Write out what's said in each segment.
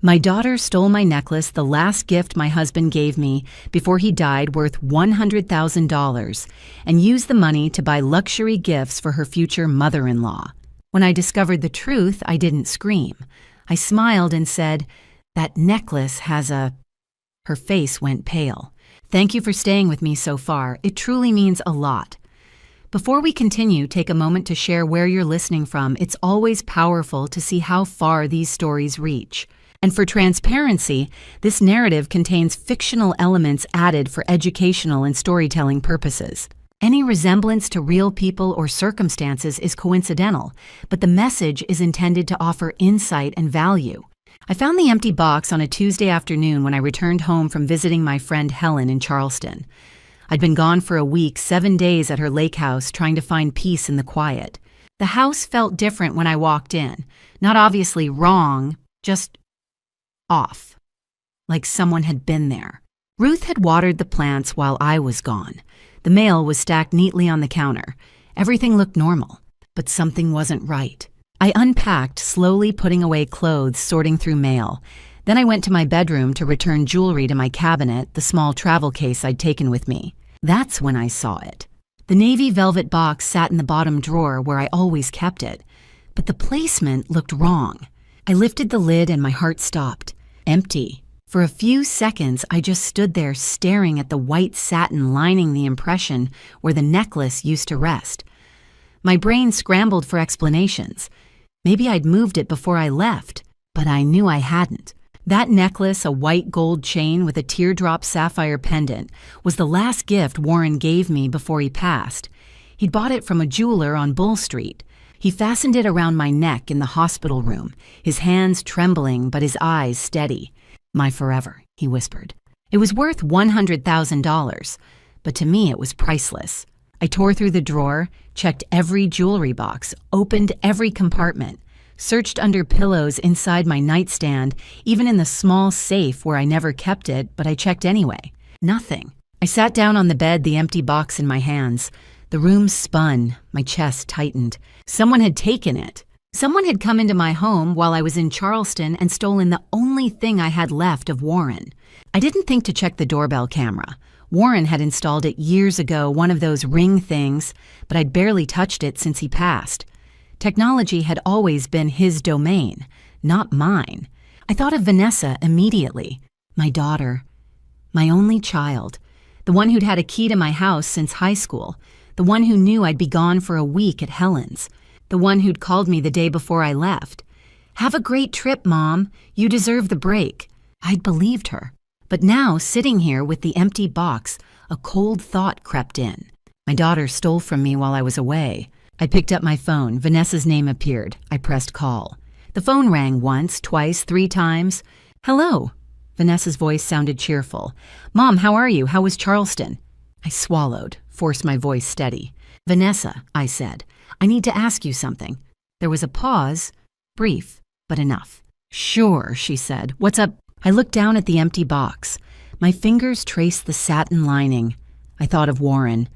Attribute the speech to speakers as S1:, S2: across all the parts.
S1: My daughter stole my necklace, the last gift my husband gave me before he died, worth $100,000, and used the money to buy luxury gifts for her future mother-in-law. When I discovered the truth, I didn't scream. I smiled and said, "That necklace has a..." Her face went pale. "Thank you for staying with me so far. It truly means a lot." Before we continue, take a moment to share where you're listening from. It's always powerful to see how far these stories reach. And for transparency, this narrative contains fictional elements added for educational and storytelling purposes. Any resemblance to real people or circumstances is coincidental, but the message is intended to offer insight and value. I found the empty box on a Tuesday afternoon when I returned home from visiting my friend Helen in Charleston. I'd been gone for a week, 7 days at her lake house, trying to find peace in the quiet. The house felt different when I walked in. Not obviously wrong, just off, like someone had been there. Ruth had watered the plants while I was gone. The mail was stacked neatly on the counter. Everything looked normal, but something wasn't right. I unpacked, slowly putting away clothes, sorting through mail. Then I went to my bedroom to return jewelry to my cabinet, the small travel case I'd taken with me. That's when I saw it. The navy velvet box sat in the bottom drawer where I always kept it, but the placement looked wrong. I lifted the lid and my heart stopped. Empty. For a few seconds, I just stood there staring at the white satin lining the impression where the necklace used to rest. My brain scrambled for explanations. Maybe I'd moved it before I left, but I knew I hadn't. That necklace, a white gold chain with a teardrop sapphire pendant, was the last gift Warren gave me before he passed. He'd bought it from a jeweler on Bull Street. He fastened it around my neck in the hospital room, his hands trembling but his eyes steady. "My forever," he whispered. It was worth $100,000, but to me it was priceless. I tore through the drawer, checked every jewelry box, opened every compartment, searched under pillows inside my nightstand, even in the small safe where I never kept it, but I checked anyway. Nothing. I sat down on the bed, the empty box in my hands. The room spun, my chest tightened. Someone had taken it. Someone had come into my home while I was in Charleston and stolen the only thing I had left of Warren. I didn't think to check the doorbell camera. Warren had installed it years ago, one of those ring things, but I'd barely touched it since he passed. Technology had always been his domain, not mine. I thought of Vanessa immediately. My daughter. My only child. The one who'd had a key to my house since high school. The one who knew I'd be gone for a week at Helen's. The one who'd called me the day before I left. "Have a great trip, Mom. You deserve the break." I'd believed her. But now, sitting here with the empty box, a cold thought crept in. My daughter stole from me while I was away. I picked up my phone. Vanessa's name appeared. I pressed call. The phone rang once, twice, 3 times. "Hello." Vanessa's voice sounded cheerful. "Mom, how are you? How was Charleston?" I swallowed, forced my voice steady. "Vanessa," I said, "I need to ask you something." There was a pause, brief, but enough. "Sure," she said. "What's up?" I looked down at the empty box. My fingers traced the satin lining. I thought of Warren.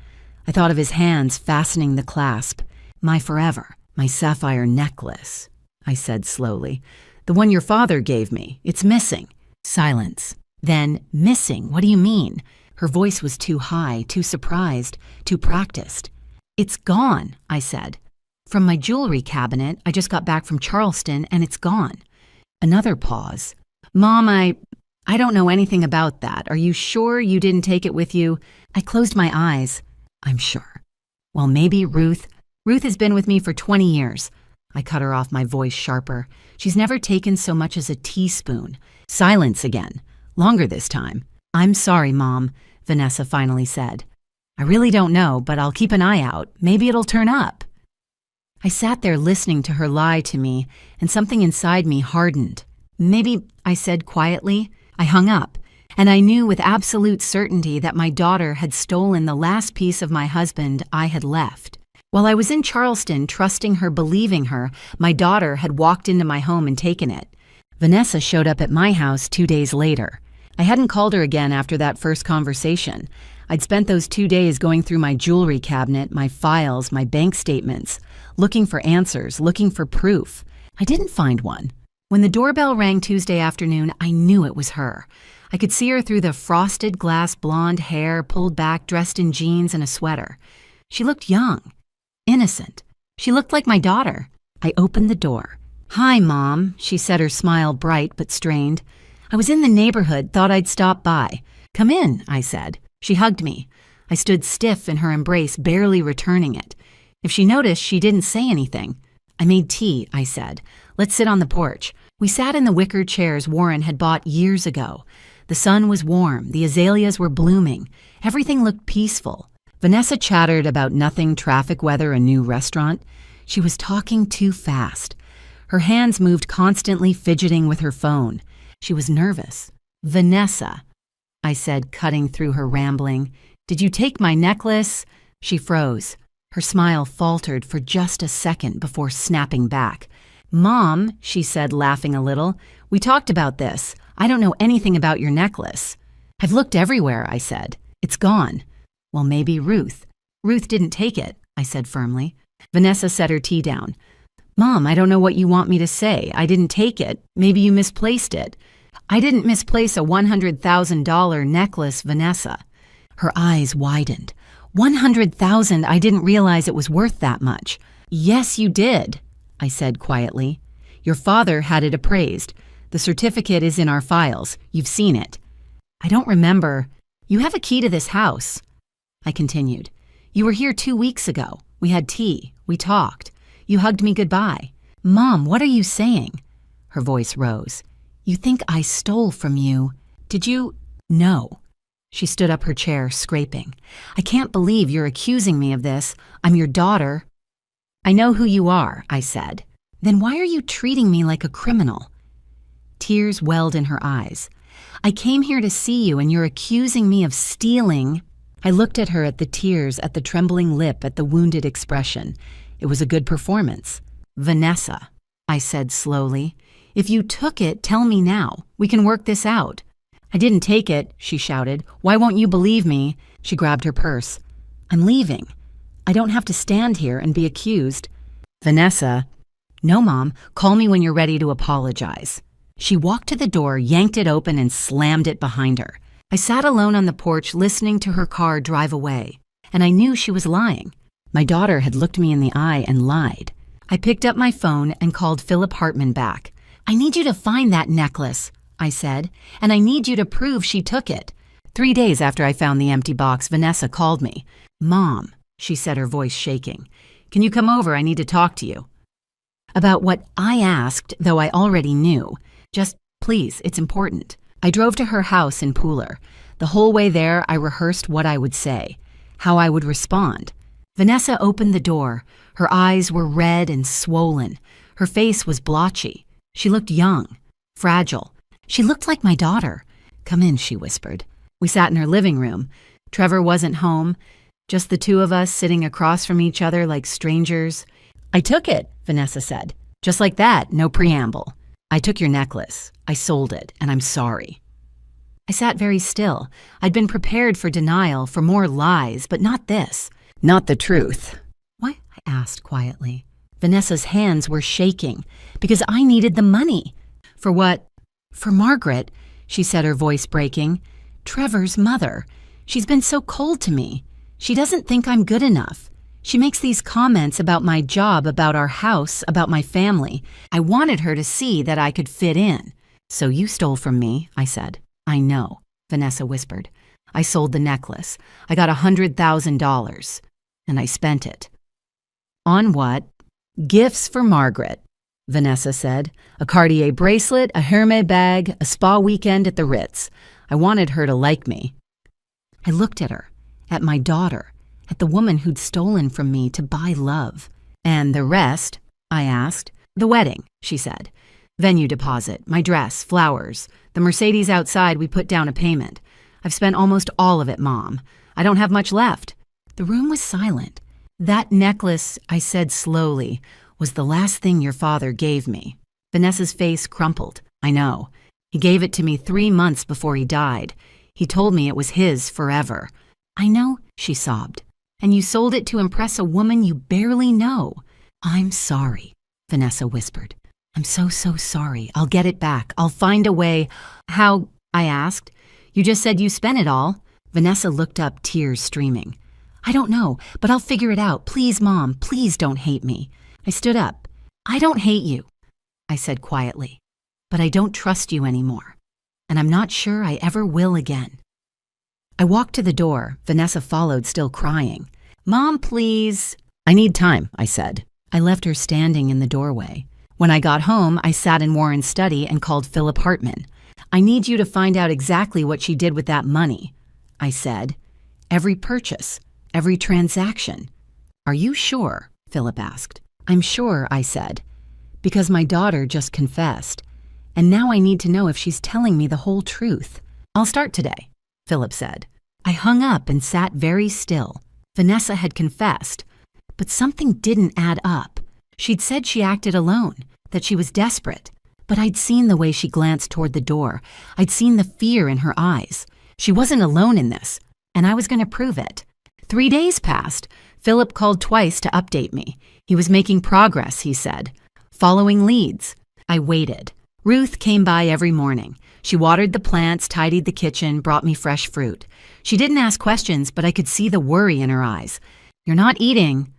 S1: I thought of his hands fastening the clasp. "My forever, my sapphire necklace," I said slowly. "The one your father gave me. It's missing." Silence. Then, "Missing? What do you mean?" Her voice was too high, too surprised, too practiced. "It's gone," I said. "From my jewelry cabinet. I just got back from Charleston, and it's gone." Another pause. "Mom, I don't know anything about that. Are you sure you didn't take it with you?" I closed my eyes. "I'm sure." "Well, maybe Ruth has been with me for 20 years. I cut her off, my voice sharper. "She's never taken so much as a teaspoon." Silence again. Longer this time. "I'm sorry, Mom," Vanessa finally said. "I really don't know, but I'll keep an eye out. Maybe it'll turn up." I sat there listening to her lie to me, and something inside me hardened. "Maybe," I said quietly. I hung up, and I knew with absolute certainty that my daughter had stolen the last piece of my husband I had left. While I was in Charleston, trusting her, believing her, my daughter had walked into my home and taken it. Vanessa showed up at my house 2 days later. I hadn't called her again after that first conversation. I'd spent those 2 days going through my jewelry cabinet, my files, my bank statements, looking for answers, looking for proof. I didn't find one. When the doorbell rang Tuesday afternoon, I knew it was her. I could see her through the frosted glass blonde hair, pulled back, dressed in jeans and a sweater. She looked young, innocent. She looked like my daughter. I opened the door. "Hi, Mom," she said, her smile bright but strained. "I was in the neighborhood, thought I'd stop by." "Come in," I said. She hugged me. I stood stiff in her embrace, barely returning it. If she noticed, she didn't say anything. "I made tea," I said. "Let's sit on the porch." We sat in the wicker chairs Warren had bought years ago. The sun was warm, the azaleas were blooming. Everything looked peaceful. Vanessa chattered about nothing, traffic, weather, a new restaurant. She was talking too fast. Her hands moved constantly, fidgeting with her phone. She was nervous. "Vanessa," I said, cutting through her rambling. "Did you take my necklace?" She froze. Her smile faltered for just a second before snapping back. "Mom," she said, laughing a little, "we talked about this. I don't know anything about your necklace." "I've looked everywhere," I said. "It's gone." "Well, maybe Ruth." "Ruth didn't take it," I said firmly. Vanessa set her tea down. "Mom, I don't know what you want me to say. I didn't take it. Maybe you misplaced it." "I didn't misplace a $100,000 necklace, Vanessa." Her eyes widened. $100,000, I didn't realize it was worth that much. "Yes, you did," I said quietly. "Your father had it appraised. The certificate is in our files. You've seen it." "I don't remember. You have a key to this house," I continued. "You were here 2 weeks ago. We had tea. We talked. You hugged me goodbye." "Mom, what are you saying?" Her voice rose. "You think I stole from you. Did you?" "No." She stood up her chair, scraping. "I can't believe you're accusing me of this. I'm your daughter." "I know who you are," I said. "Then why are you treating me like a criminal?" Tears welled in her eyes. "I came here to see you and you're accusing me of stealing." I looked at her, at the tears, at the trembling lip, at the wounded expression. It was a good performance. "Vanessa," I said slowly, "if you took it, tell me now. We can work this out." "I didn't take it," she shouted. "Why won't you believe me?" She grabbed her purse. "I'm leaving. I don't have to stand here and be accused." "Vanessa." "No, Mom. Call me when you're ready to apologize." She walked to the door, yanked it open, and slammed it behind her. I sat alone on the porch, listening to her car drive away, and I knew she was lying. My daughter had looked me in the eye and lied. I picked up my phone and called Philip Hartman back. "I need you to find that necklace," I said, "and I need you to prove she took it." 3 days after I found the empty box, Vanessa called me. "Mom," she said, her voice shaking, "can you come over? I need to talk to you." About what I asked, though I already knew. Just, please, it's important. I drove to her house in Pooler. The whole way there, I rehearsed what I would say, how I would respond. Vanessa opened the door. Her eyes were red and swollen. Her face was blotchy. She looked young, fragile. She looked like my daughter. "Come in," she whispered. We sat in her living room. Trevor wasn't home, just the two of us sitting across from each other like strangers. "I took it," Vanessa said. Just like that, no preamble. "I took your necklace. I sold it, and I'm sorry." I sat very still. I'd been prepared for denial, for more lies, but not this. Not the truth. "Why?" I asked quietly. Vanessa's hands were shaking, because I needed the money. "For what?" "For Margaret," she said, her voice breaking. "Trevor's mother. She's been so cold to me. She doesn't think I'm good enough. She makes these comments about my job, about our house, about my family. I wanted her to see that I could fit in." "So you stole from me," I said. "I know," Vanessa whispered. "I sold the necklace. I got $100,000, and I spent it." "On what?" "Gifts for Margaret," Vanessa said. "A Cartier bracelet, a Hermès bag, a spa weekend at the Ritz. I wanted her to like me." I looked at her, at my daughter, at the woman who'd stolen from me to buy love. "And the rest?" I asked. "The wedding," she said. "Venue deposit, my dress, flowers. The Mercedes outside, we put down a payment. I've spent almost all of it, Mom. I don't have much left." The room was silent. "That necklace," I said slowly, "was the last thing your father gave me." Vanessa's face crumpled. "I know. He gave it to me 3 months before he died. He told me it was his forever." "I know," she sobbed. "And you sold it to impress a woman you barely know." "I'm sorry," Vanessa whispered. I'm so sorry. I'll get it back. I'll find a way. How? I asked. You just said you spent it all. Vanessa looked up, tears streaming. I don't know, but I'll figure it out. Please, Mom, please don't hate me. I stood up. I don't hate you, I said quietly, but I don't trust you anymore, and I'm not sure I ever will again. I walked to the door. Vanessa followed, still crying. Mom, please. I need time, I said. I left her standing in the doorway. When I got home, I sat in Warren's study and called Philip Hartman. I need you to find out exactly what she did with that money, I said. Every purchase, every transaction. Are you sure? Philip asked. I'm sure, I said, because my daughter just confessed, and now I need to know if she's telling me the whole truth. I'll start today, Philip said. I hung up and sat very still. Vanessa had confessed, but something didn't add up. She'd said she acted alone, that she was desperate, but I'd seen the way she glanced toward the door. I'd seen the fear in her eyes. She wasn't alone in this, and I was going to prove it. 3 days passed. Philip called twice to update me. He was making progress, he said. Following leads. I waited. Ruth came by every morning. She watered the plants, tidied the kitchen, brought me fresh fruit. She didn't ask questions, but I could see the worry in her eyes. You're not eating,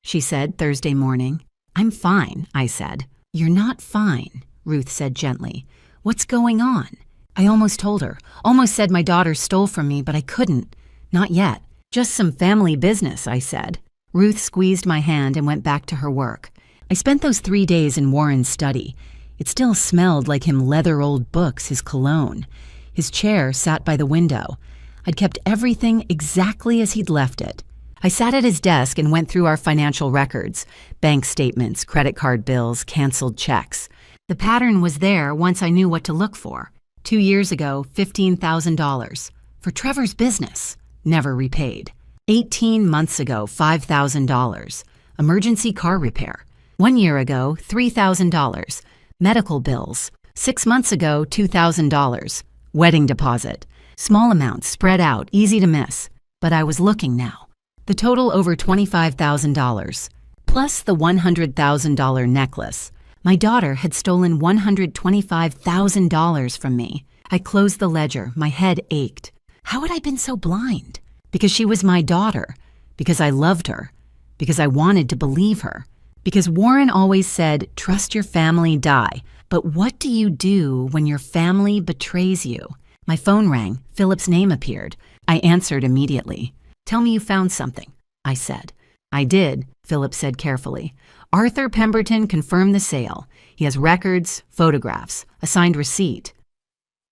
S1: she said Thursday morning. I'm fine, I said. You're not fine, Ruth said gently. What's going on? I almost told her, almost said my daughter stole from me, but I couldn't. Not yet. Just some family business, I said. Ruth squeezed my hand and went back to her work. I spent those 3 days in Warren's study. It still smelled like him leather old books, his cologne. His chair sat by the window. I'd kept everything exactly as he'd left it. I sat at his desk and went through our financial records, bank statements, credit card bills, canceled checks. The pattern was there once I knew what to look for. 2 years ago, $15,000. For Trevor's business. Never repaid. 18 months ago, $5,000. Emergency car repair. 1 year ago, $3,000. Medical bills. 6 months ago, $2,000. Wedding deposit. Small amounts spread out, easy to miss. But I was looking now. The total over $25,000. Plus the $100,000 necklace. My daughter had stolen $125,000 from me. I closed the ledger. My head ached. How had I been so blind? Because she was my daughter. Because I loved her. Because I wanted to believe her. Because Warren always said, trust your family, die. But what do you do when your family betrays you? My phone rang. Philip's name appeared. I answered immediately. Tell me you found something, I said. I did, Philip said carefully. Arthur Pemberton confirmed the sale. He has records, photographs, a signed receipt.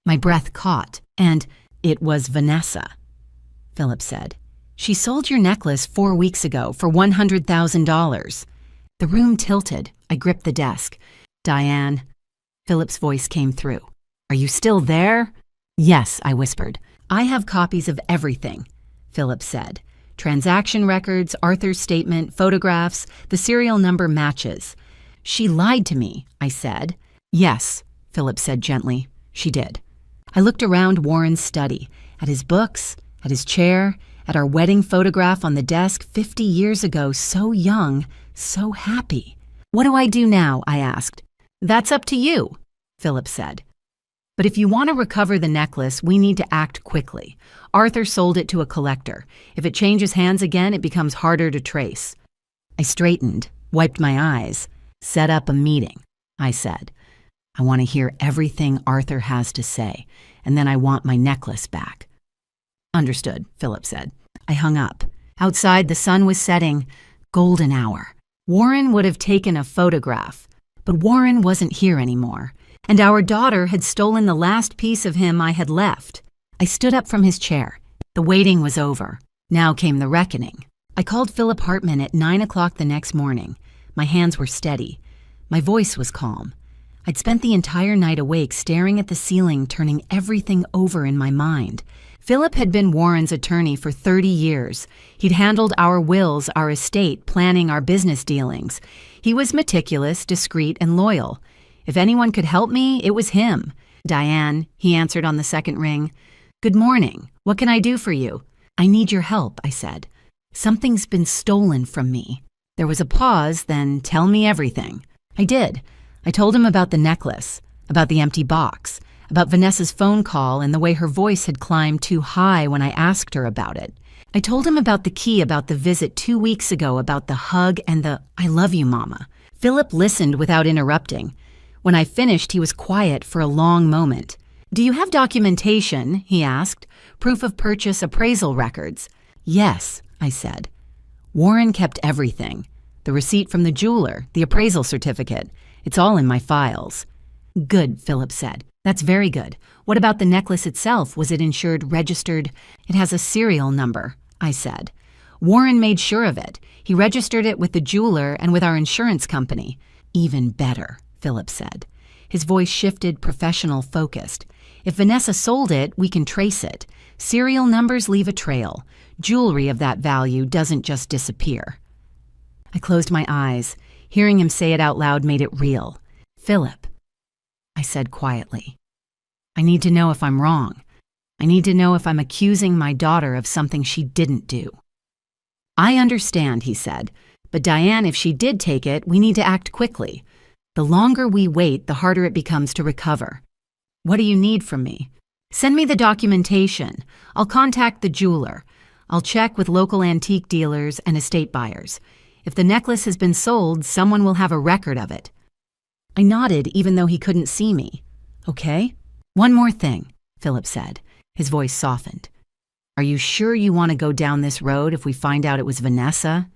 S1: My breath caught, and it was Vanessa, Philip said. She sold your necklace 4 weeks ago for $100,000. The room tilted. I gripped the desk. Diane, Philip's voice came through. Are you still there? Yes, I whispered. I have copies of everything, Philip said. Transaction records, Arthur's statement, photographs, the serial number matches. She lied to me, I said. Yes, Philip said gently. She did. I looked around Warren's study, at his books, at his chair, at our wedding photograph on the desk 50 years ago, so young, so happy. What do I do now? I asked. That's up to you, Philip said. But if you want to recover the necklace, we need to act quickly. Arthur sold it to a collector. If it changes hands again, it becomes harder to trace. I straightened, wiped my eyes, set up a meeting. I said, I want to hear everything Arthur has to say, and then I want my necklace back. Understood, Philip said. I hung up. Outside, the sun was setting. Golden hour. Warren would have taken a photograph, but Warren wasn't here anymore, and our daughter had stolen the last piece of him I had left. I stood up from his chair. The waiting was over. Now came the reckoning. I called Philip Hartman at 9 o'clock the next morning. My hands were steady. My voice was calm. I'd spent the entire night awake staring at the ceiling, turning everything over in my mind. Philip had been Warren's attorney for 30 years. He'd handled our wills, our estate, planning our business dealings. He was meticulous, discreet, and loyal. If anyone could help me, it was him. Diane, he answered on the second ring. Good morning. What can I do for you? I need your help, I said. Something's been stolen from me. There was a pause, then tell me everything. I did. I told him about the necklace, about the empty box, about Vanessa's phone call and the way her voice had climbed too high when I asked her about it. I told him about the key, about the visit 2 weeks ago, about the hug and the "I love you, Mama." Philip listened without interrupting. When I finished, he was quiet for a long moment. "Do you have documentation?" he asked. "Proof of purchase, appraisal records?" "Yes," I said. Warren kept everything. The receipt from the jeweler, the appraisal certificate. It's all in my files. "Good," Philip said. "That's very good. What about the necklace itself? Was it insured, registered?" "It has a serial number," I said. "Warren made sure of it. He registered it with the jeweler and with our insurance company." "Even better," Philip said. His voice shifted, professional, focused. "If Vanessa sold it, we can trace it. Serial numbers leave a trail. Jewelry of that value doesn't just disappear." I closed my eyes. Hearing him say it out loud made it real. "Philip," I said quietly, "I need to know if I'm wrong. I need to know if I'm accusing my daughter of something she didn't do." "I understand," he said, "but Diane, if she did take it, we need to act quickly. The longer we wait, the harder it becomes to recover. What do you need from me?" "Send me the documentation. I'll contact the jeweler. I'll check with local antique dealers and estate buyers. If the necklace has been sold, someone will have a record of it." I nodded even though he couldn't see me. "Okay. One more thing," Philip said. His voice softened. "Are you sure you want to go down this road if we find out it was Vanessa?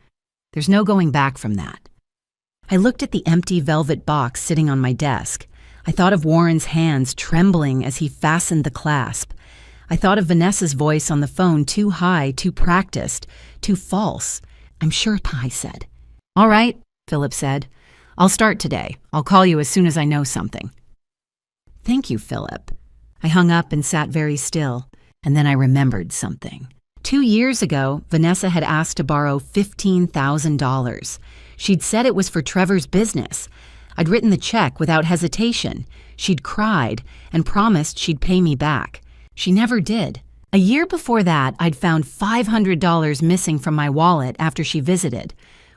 S1: There's no going back from that." I looked at the empty velvet box sitting on my desk. I thought of Warren's hands trembling as he fastened the clasp. I thought of Vanessa's voice on the phone, too high, too practiced, too false. "I'm sure," I said. "All right," Philip said. "I'll start today. I'll call you as soon as I know something." "Thank you, Philip." I hung up and sat very still, and then I remembered something. 2 years ago, Vanessa had asked to borrow $15,000. She'd said it was for Trevor's business. I'd written the check without hesitation. She'd cried and promised she'd pay me back. She never did. A year before that, I'd found $500 missing from my wallet after she visited.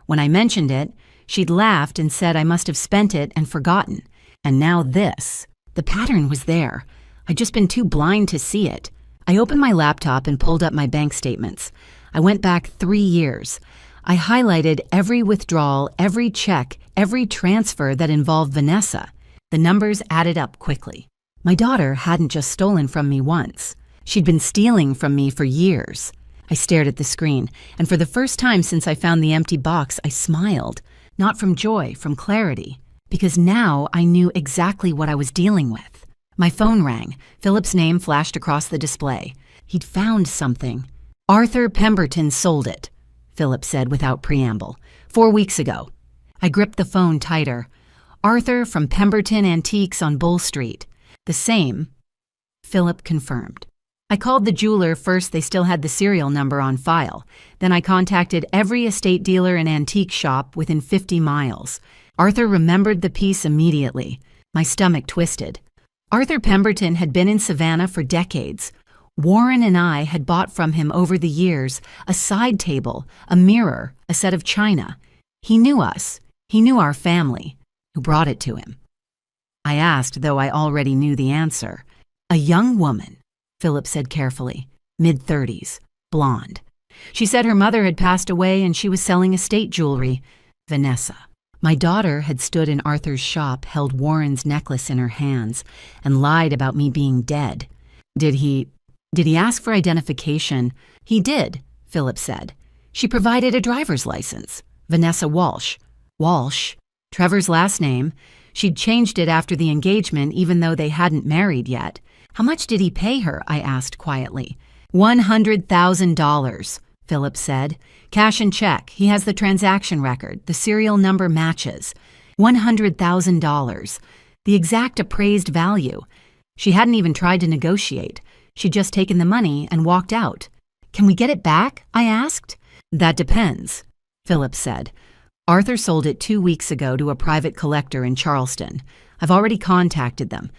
S1: When I mentioned it, she'd laughed and said I must have spent it and forgotten. And now this. The pattern was there. I'd just been too blind to see it. I opened my laptop and pulled up my bank statements. I went back 3 years. I highlighted every withdrawal, every check, every transfer that involved Vanessa. The numbers added up quickly. My daughter hadn't just stolen from me once. She'd been stealing from me for years. I stared at the screen, and for the first time since I found the empty box, I smiled. Not from joy, from clarity. Because now I knew exactly what I was dealing with. My phone rang. Philip's name flashed across the display. He'd found something. "Arthur Pemberton sold it," Philip said without preamble. 4 weeks ago. I gripped the phone tighter. "Arthur from Pemberton Antiques on Bull Street." "The same," Philip confirmed. I called the jeweler first. They still had the serial number on file. Then I contacted every estate dealer and antique shop within 50 miles. Arthur remembered the piece immediately. My stomach twisted. Arthur Pemberton had been in Savannah for decades. Warren and I had bought from him over the years a side table, a mirror, a set of china. He knew us. He knew our family. Who brought it to him? I asked, though I already knew the answer. "A young woman," Philip said carefully, mid-30s, blonde. She said her mother had passed away and she was selling estate jewelry. Vanessa. My daughter had stood in Arthur's shop, held Warren's necklace in her hands, and lied about me being dead. Did he ask for identification? "He did," Philip said. "She provided a driver's license. Vanessa Walsh." Walsh? Trevor's last name. She'd changed it after the engagement, even though they hadn't married yet. "How much did he pay her?" I asked quietly. $100,000, Philip said. "Cash and check. He has the transaction record. The serial number matches. $100,000. The exact appraised value. She hadn't even tried to negotiate. She'd just taken the money and walked out. "Can we get it back?" I asked. "That depends," Philip said. "Arthur sold it 2 weeks ago to a private collector in Charleston. I've already contacted them.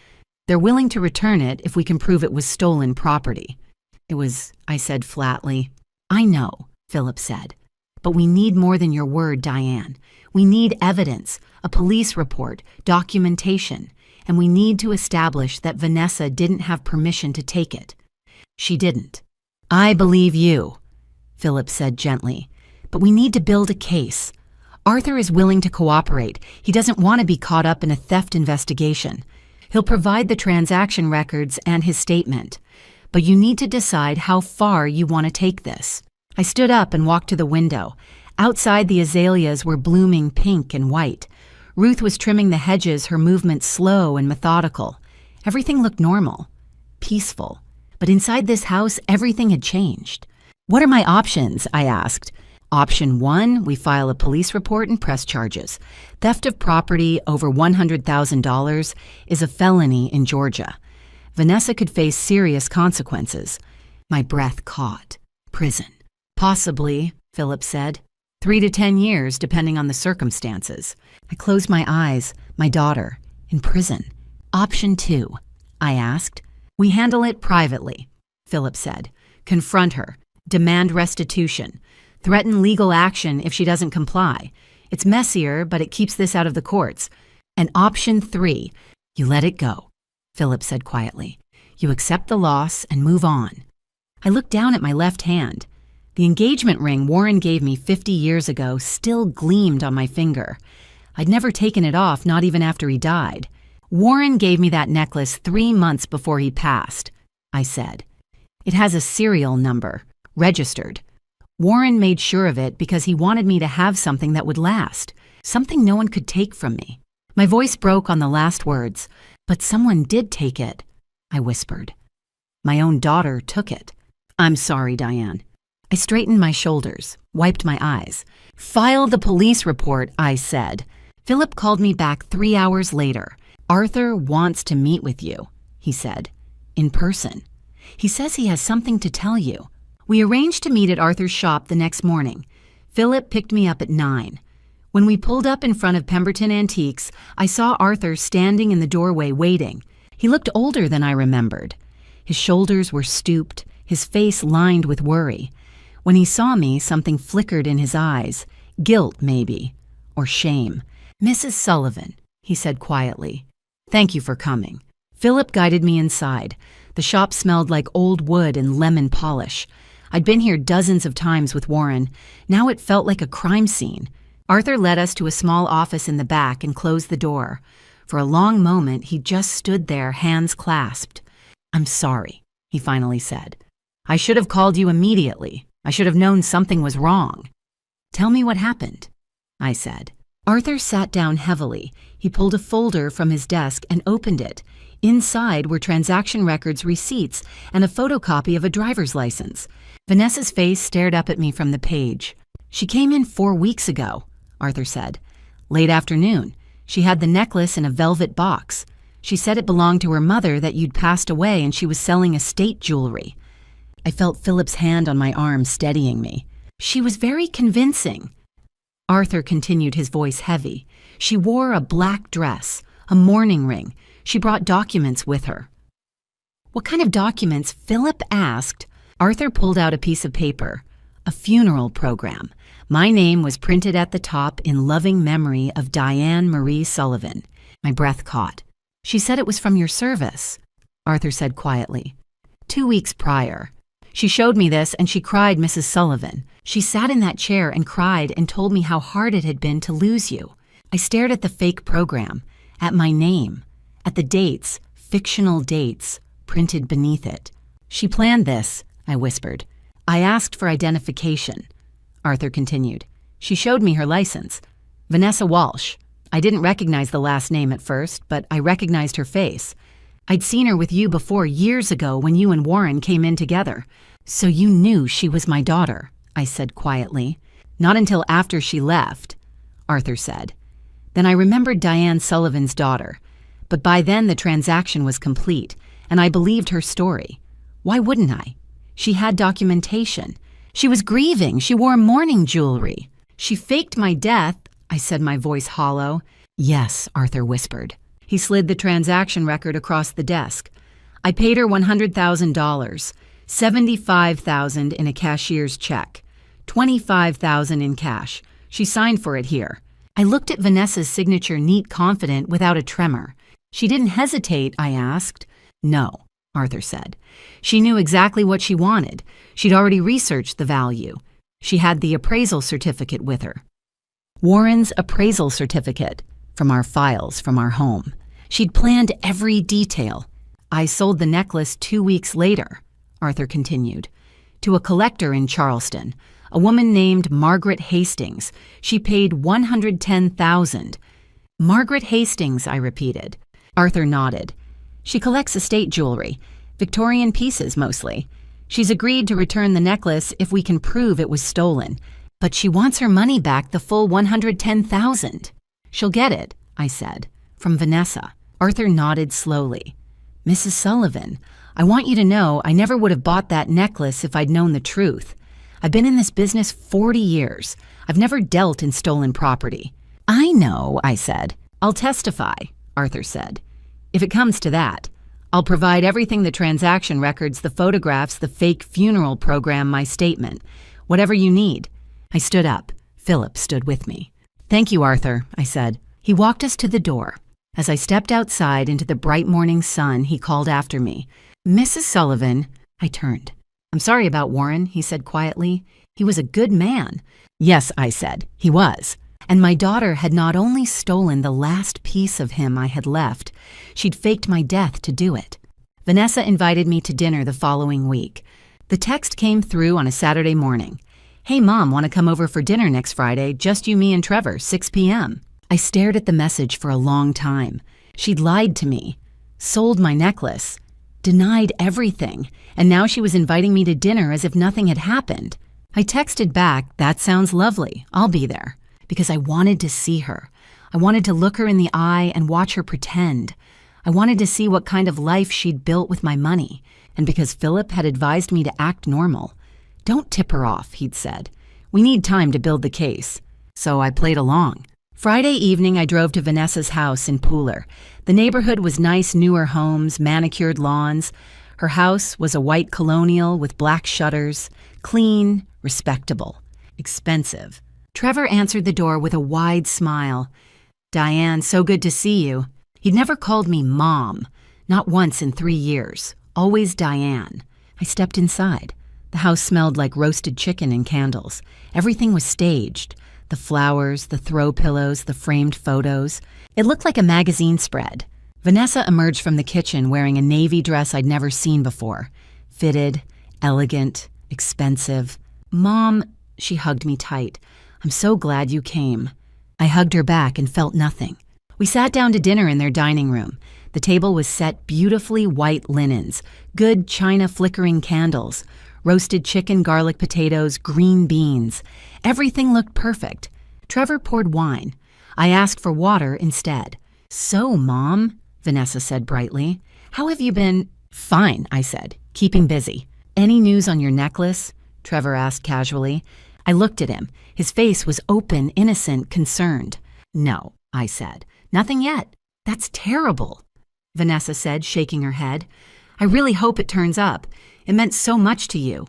S1: They're willing to return it if we can prove it was stolen property." "It was," I said flatly. "I know," Philip said. But we need more than your word, Diane. We need evidence, a police report, documentation, and we need to establish that Vanessa didn't have permission to take it. She didn't. I believe you, Philip said gently, but we need to build a case. Arthur is willing to cooperate. He doesn't want to be caught up in a theft investigation. He'll provide the transaction records and his statement. But you need to decide how far you want to take this. I stood up and walked to the window. Outside, the azaleas were blooming pink and white. Ruth was trimming the hedges, her movements slow and methodical. Everything looked normal, peaceful. But inside this house, everything had changed. What are my options? I asked. Option 1, we file a police report and press charges. Theft of property over $100,000 is a felony in Georgia. Vanessa could face serious consequences. My breath caught. Prison. Possibly, Philip said. 3 to 10 years, depending on the circumstances. I closed my eyes. My daughter. In prison. Option 2, I asked. We handle it privately, Philip said. Confront her. Demand restitution. Threaten legal action if she doesn't comply. It's messier, but it keeps this out of the courts. And option 3, you let it go, Philip said quietly. You accept the loss and move on. I looked down at my left hand. The engagement ring Warren gave me 50 years ago still gleamed on my finger. I'd never taken it off, not even after he died. Warren gave me that necklace 3 months before he passed, I said. It has a serial number, registered. Warren made sure of it because he wanted me to have something that would last, something no one could take from me. My voice broke on the last words. But someone did take it, I whispered. My own daughter took it. I'm sorry, Diane. I straightened my shoulders, wiped my eyes. File the police report, I said. Philip called me back 3 hours later. Arthur wants to meet with you, he said, in person. He says he has something to tell you. We arranged to meet at Arthur's shop the next morning. Philip picked me up at 9. When we pulled up in front of Pemberton Antiques, I saw Arthur standing in the doorway waiting. He looked older than I remembered. His shoulders were stooped, his face lined with worry. When he saw me, something flickered in his eyes. Guilt, maybe, or shame. Mrs. Sullivan, he said quietly. Thank you for coming. Philip guided me inside. The shop smelled like old wood and lemon polish. I'd been here dozens of times with Warren. Now it felt like a crime scene. Arthur led us to a small office in the back and closed the door. For a long moment, he just stood there, hands clasped. I'm sorry, he finally said. I should have called you immediately. I should have known something was wrong. Tell me what happened, I said. Arthur sat down heavily. He pulled a folder from his desk and opened it. Inside were transaction records, receipts, and a photocopy of a driver's license. Vanessa's face stared up at me from the page. She came in 4 weeks ago, Arthur said. Late afternoon. She had the necklace in a velvet box. She said it belonged to her mother, that you'd passed away and she was selling estate jewelry. I felt Philip's hand on my arm steadying me. She was very convincing. Arthur continued, his voice heavy. She wore a black dress, a mourning ring. She brought documents with her. What kind of documents? Philip asked. Arthur pulled out a piece of paper. A funeral program. My name was printed at the top in loving memory of Diane Marie Sullivan. My breath caught. She said it was from your service, Arthur said quietly. 2 weeks prior. She showed me this and she cried, Mrs. Sullivan. She sat in that chair and cried and told me how hard it had been to lose you. I stared at the fake program, at my name, at the dates, fictional dates, printed beneath it. She planned this, I whispered. I asked for identification, Arthur continued. She showed me her license. Vanessa Walsh. I didn't recognize the last name at first, but I recognized her face. I'd seen her with you before, years ago, when you and Warren came in together. So you knew she was my daughter, I said quietly. Not until after she left, Arthur said. Then I remembered Diane Sullivan's daughter. But by then the transaction was complete, and I believed her story. Why wouldn't I? She had documentation. She was grieving. She wore mourning jewelry. She faked my death, I said, my voice hollow. Yes, Arthur whispered. He slid the transaction record across the desk. I paid her $100,000, $75,000 in a cashier's check, $25,000 in cash. She signed for it here. I looked at Vanessa's signature, neat, confident, without a tremor. She didn't hesitate, I asked. No, Arthur said. She knew exactly what she wanted. She'd already researched the value. She had the appraisal certificate with her. Warren's appraisal certificate, from our files, from our home. She'd planned every detail. I sold the necklace 2 weeks later, Arthur continued, to a collector in Charleston, a woman named Margaret Hastings. She paid $110,000. Margaret Hastings, I repeated. Arthur nodded. She collects estate jewelry, Victorian pieces mostly. She's agreed to return the necklace if we can prove it was stolen, but she wants her money back, the full $110,000. She'll get it, I said, from Vanessa. Arthur nodded slowly. Mrs. Sullivan, I want you to know I never would have bought that necklace if I'd known the truth. I've been in this business 40 years. I've never dealt in stolen property. I know, I said. I'll testify, Arthur said. If it comes to that, I'll provide everything, the transaction records, the photographs, the fake funeral program, my statement, whatever you need. I stood up. Philip stood with me. Thank you, Arthur, I said. He walked us to the door. As I stepped outside into the bright morning sun, he called after me. Mrs. Sullivan. I turned. I'm sorry about Warren, he said quietly. He was a good man. Yes, I said, he was. And my daughter had not only stolen the last piece of him I had left, she'd faked my death to do it. Vanessa invited me to dinner the following week. The text came through on a Saturday morning. Hey, Mom, want to come over for dinner next Friday? Just you, me, and Trevor, 6 p.m. I stared at the message for a long time. She'd lied to me, sold my necklace, denied everything, and now she was inviting me to dinner as if nothing had happened. I texted back, that sounds lovely, I'll be there, because I wanted to see her. I wanted to look her in the eye and watch her pretend. I wanted to see what kind of life she'd built with my money, and because Philip had advised me to act normal. Don't tip her off, he'd said. We need time to build the case. So I played along. Friday evening, I drove to Vanessa's house in Pooler. The neighborhood was nice, newer homes, manicured lawns. Her house was a white colonial with black shutters, clean, respectable, expensive. Trevor answered the door with a wide smile. Diane, so good to see you. He'd never called me Mom, not once in 3 years, always Diane. I stepped inside. The house smelled like roasted chicken and candles. Everything was staged. The flowers, the throw pillows, the framed photos. It looked like a magazine spread. Vanessa emerged from the kitchen wearing a navy dress I'd never seen before. Fitted, elegant, expensive. Mom, she hugged me tight. I'm so glad you came. I hugged her back and felt nothing. We sat down to dinner in their dining room. The table was set beautifully white linens, good china flickering candles, roasted chicken, garlic potatoes, green beans. Everything looked perfect. Trevor poured wine. I asked for water instead. So, Mom, Vanessa said brightly, how have you been? Fine, I said, keeping busy. Any news on your necklace? Trevor asked casually. I looked at him. His face was open, innocent, concerned. No, I said. Nothing yet. That's terrible, Vanessa said, shaking her head. I really hope it turns up. It meant so much to you.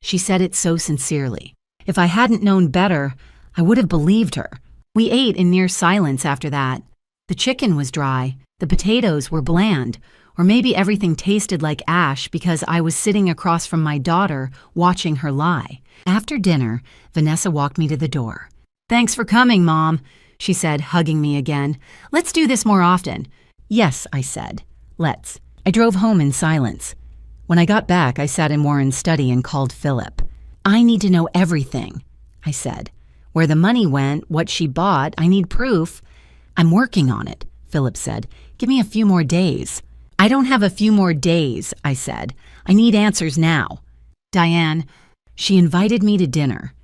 S1: She said it so sincerely. If I hadn't known better, I would have believed her. We ate in near silence after that. The chicken was dry. The potatoes were bland. Or maybe everything tasted like ash because I was sitting across from my daughter watching her lie. After dinner, Vanessa walked me to the door. Thanks for coming, Mom, she said, hugging me again. Let's do this more often. Yes, I said. Let's. I drove home in silence. When I got back, I sat in Warren's study and called Philip. I need to know everything, I said. Where the money went, what she bought, I need proof. I'm working on it, Philip said. Give me a few more days. I don't have a few more days, I said. I need answers now. Diane, she invited me to dinner.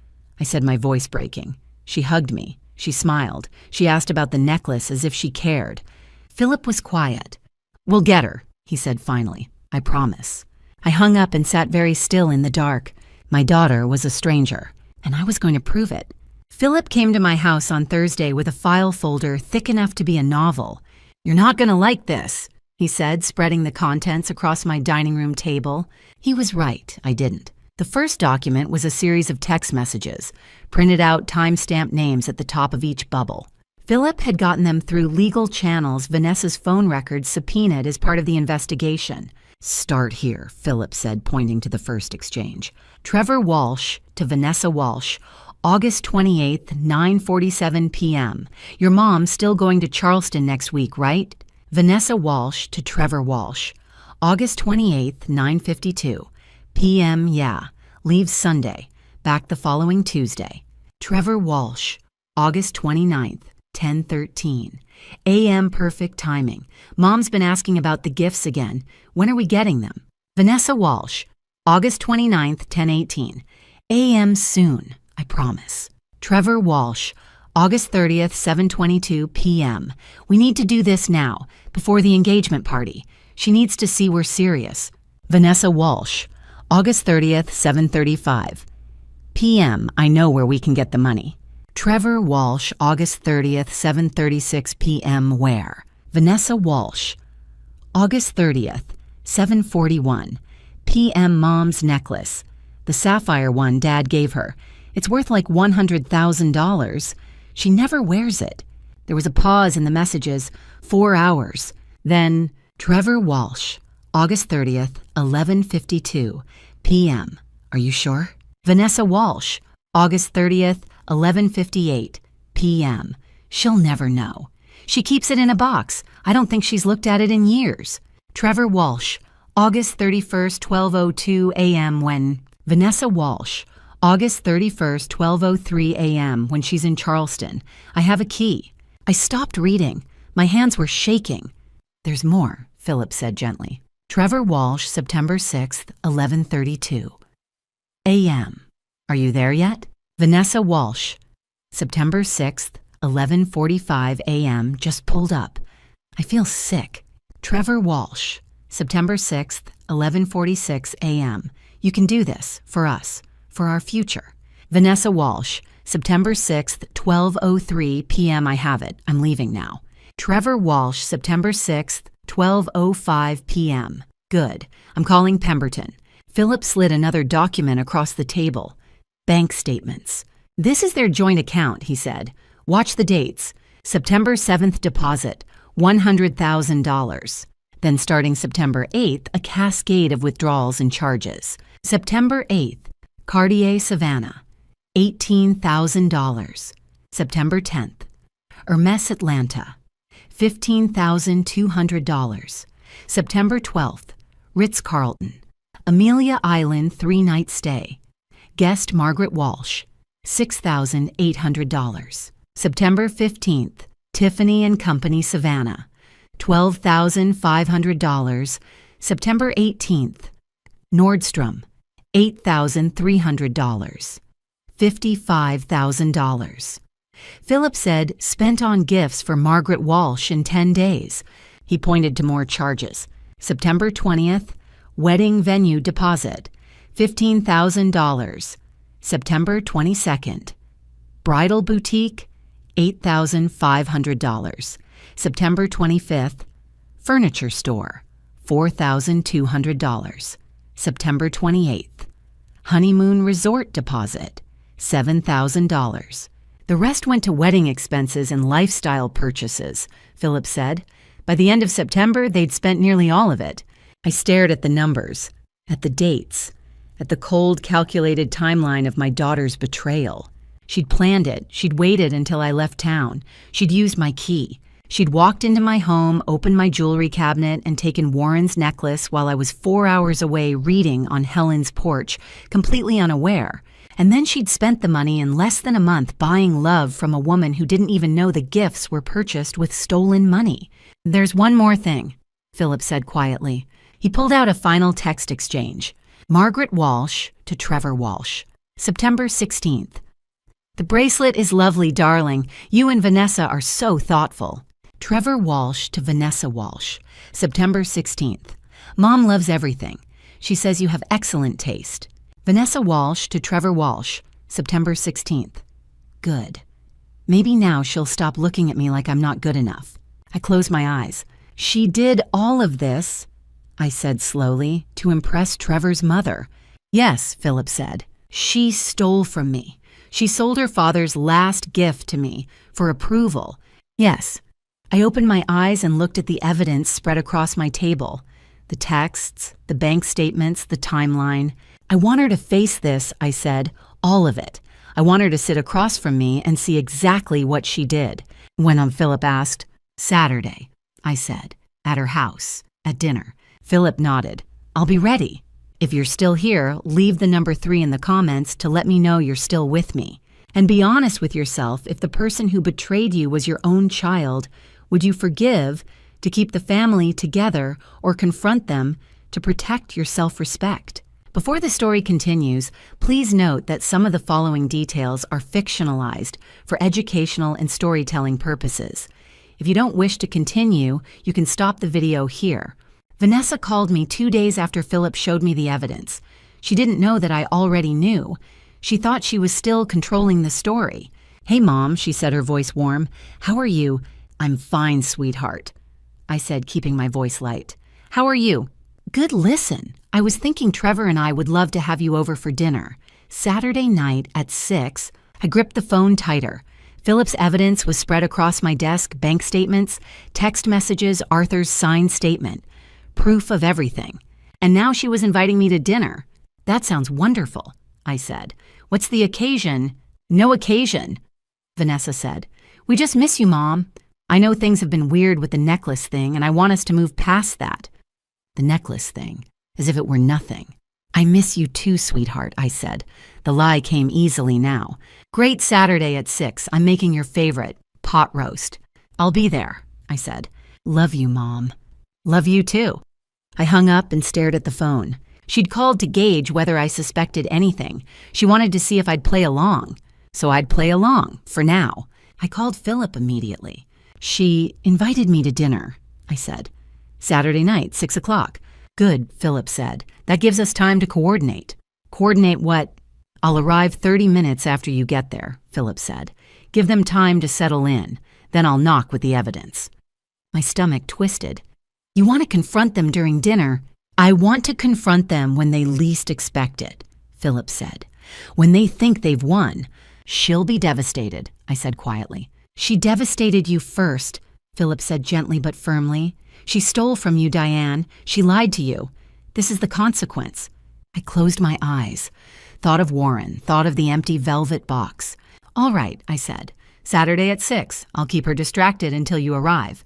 S1: I said, my voice breaking. She hugged me. She smiled. She asked about the necklace as if she cared. Philip was quiet. We'll get her, he said finally. I promise. I hung up and sat very still in the dark. My daughter was a stranger, and I was going to prove it. Philip came to my house on Thursday with a file folder thick enough to be a novel. You're not going to like this, he said, spreading the contents across my dining room table. He was right, I didn't. The first document was a series of text messages, printed out timestamped names at the top of each bubble. Philip had gotten them through legal channels Vanessa's phone records subpoenaed as part of the investigation. "Start here," Philip said, pointing to the first exchange. "Trevor Walsh to Vanessa Walsh, August 28th, 9:47 p.m. Your mom's still going to Charleston next week, right? Vanessa Walsh to Trevor Walsh, August 28th, 9:52 p.m. Yeah. Leaves Sunday. Back the following Tuesday. Trevor Walsh, August 29th, 10:13 a.m. Perfect timing. Mom's been asking about the gifts again. When are we getting them? Vanessa Walsh, August 29th, 10:18 a.m. Soon, I promise. Trevor Walsh, August 30th, 7:22 p.m. We need to do this now, before the engagement party. She needs to see we're serious. Vanessa Walsh, August 30th, 7:35 p.m. I know where we can get the money. Trevor Walsh, August 30th, 7:36 p.m. Where? Vanessa Walsh, August 30th, 7:41 p.m. Mom's necklace. The sapphire one Dad gave her. It's worth like $100,000. She never wears it. There was a pause in the messages, 4 hours. Then, Trevor Walsh, August 30th, 11:52 p.m. Are you sure? Vanessa Walsh, August 30th, 11:58 p.m. She'll never know. She keeps it in a box. I don't think she's looked at it in years. Trevor Walsh, August 31st, 12:02 a.m. when? Vanessa Walsh, August 31st, 12:03 a.m. when she's in Charleston. I have a key. I stopped reading. My hands were shaking. There's more, Philip said gently. Trevor Walsh, September 6th, 11:32 a.m. Are you there yet? Vanessa Walsh, September 6th, 11:45 a.m. just pulled up. I feel sick. Trevor Walsh, September 6th, 11:46 a.m. You can do this, for us, for our future. Vanessa Walsh, September 6th, 12:03 p.m. I have it. I'm leaving now. Trevor Walsh, September 6th, 12:05 p.m. Good. I'm calling Pemberton. Philip slid another document across the table. Bank statements. This is their joint account, he said. Watch the dates. September 7th deposit, $100,000. Then starting September 8th, a cascade of withdrawals and charges. September 8th, Cartier Savannah, $18,000. September 10th, Hermes Atlanta, $15,200. September 12th, Ritz-Carlton, Amelia Island 3-night stay. Guest Margaret Walsh, $6,800. September 15th, Tiffany & Company Savannah, $12,500. September 18th, Nordstrom, $8,300. $55,000. Philip said spent on gifts for Margaret Walsh in 10 days. He pointed to more charges. September 20th, wedding venue deposit, $15,000. September 22nd, bridal boutique, $8,500. September 25th, furniture store, $4,200. September 28th, honeymoon resort deposit, $7,000. The rest went to wedding expenses and lifestyle purchases, Philip said. By the end of September, they'd spent nearly all of it. I stared at the numbers, at the dates, at the cold, calculated timeline of my daughter's betrayal. She'd planned it. She'd waited until I left town. She'd used my key. She'd walked into my home, opened my jewelry cabinet, and taken Warren's necklace while I was 4 hours away reading on Helen's porch, completely unaware. And then she'd spent the money in less than a month buying love from a woman who didn't even know the gifts were purchased with stolen money. There's one more thing, Philip said quietly. He pulled out a final text exchange. Margaret Walsh to Trevor Walsh, September 16th. The bracelet is lovely, darling. You and Vanessa are so thoughtful. Trevor Walsh to Vanessa Walsh, September 16th. Mom loves everything. She says you have excellent taste. Vanessa Walsh to Trevor Walsh, September 16th. Good. Maybe now she'll stop looking at me like I'm not good enough. I closed my eyes. She did all of this, I said slowly, to impress Trevor's mother. Yes, Philip said. She stole from me. She sold her father's last gift to me for approval. Yes. I opened my eyes and looked at the evidence spread across my table. The texts, the bank statements, the timeline. I want her to face this, I said, all of it. I want her to sit across from me and see exactly what she did. When Philip asked, Saturday, I said, at her house, at dinner. Philip nodded. I'll be ready. If you're still here, leave the number 3 in the comments to let me know you're still with me. And be honest with yourself. If the person who betrayed you was your own child, would you forgive to keep the family together or confront them to protect your self-respect? Before the story continues, please note that some of the following details are fictionalized for educational and storytelling purposes. If you don't wish to continue, you can stop the video here. Vanessa called me 2 days after Philip showed me the evidence. She didn't know that I already knew. She thought she was still controlling the story. Hey, Mom, she said, her voice warm. How are you? I'm fine, sweetheart, I said, keeping my voice light. How are you? Good, listen. I was thinking Trevor and I would love to have you over for dinner. Saturday night at 6, I gripped the phone tighter. Philip's evidence was spread across my desk, bank statements, text messages, Arthur's signed statement. Proof of everything. And now she was inviting me to dinner. That sounds wonderful, I said. What's the occasion? No occasion, Vanessa said. We just miss you, Mom. I know things have been weird with the necklace thing, and I want us to move past that. The necklace thing, as if it were nothing. I miss you too, sweetheart, I said. The lie came easily now. Great Saturday at 6. I'm making your favorite, pot roast. I'll be there, I said. Love you, Mom. Love you too. I hung up and stared at the phone. She'd called to gauge whether I suspected anything. She wanted to see if I'd play along. So I'd play along, for now. I called Philip immediately. She invited me to dinner, I said. Saturday night, 6 o'clock. Good, Philip said. That gives us time to coordinate. Coordinate what? I'll arrive 30 minutes after you get there, Philip said. Give them time to settle in. Then I'll knock with the evidence. My stomach twisted. You want to confront them during dinner? I want to confront them when they least expect it, Philip said. When they think they've won. She'll be devastated, I said quietly. She devastated you first, Philip said gently but firmly. She stole from you, Diane. She lied to you. This is the consequence. I closed my eyes. Thought of Warren, thought of the empty velvet box. All right, I said. Saturday at 6. I'll keep her distracted until you arrive.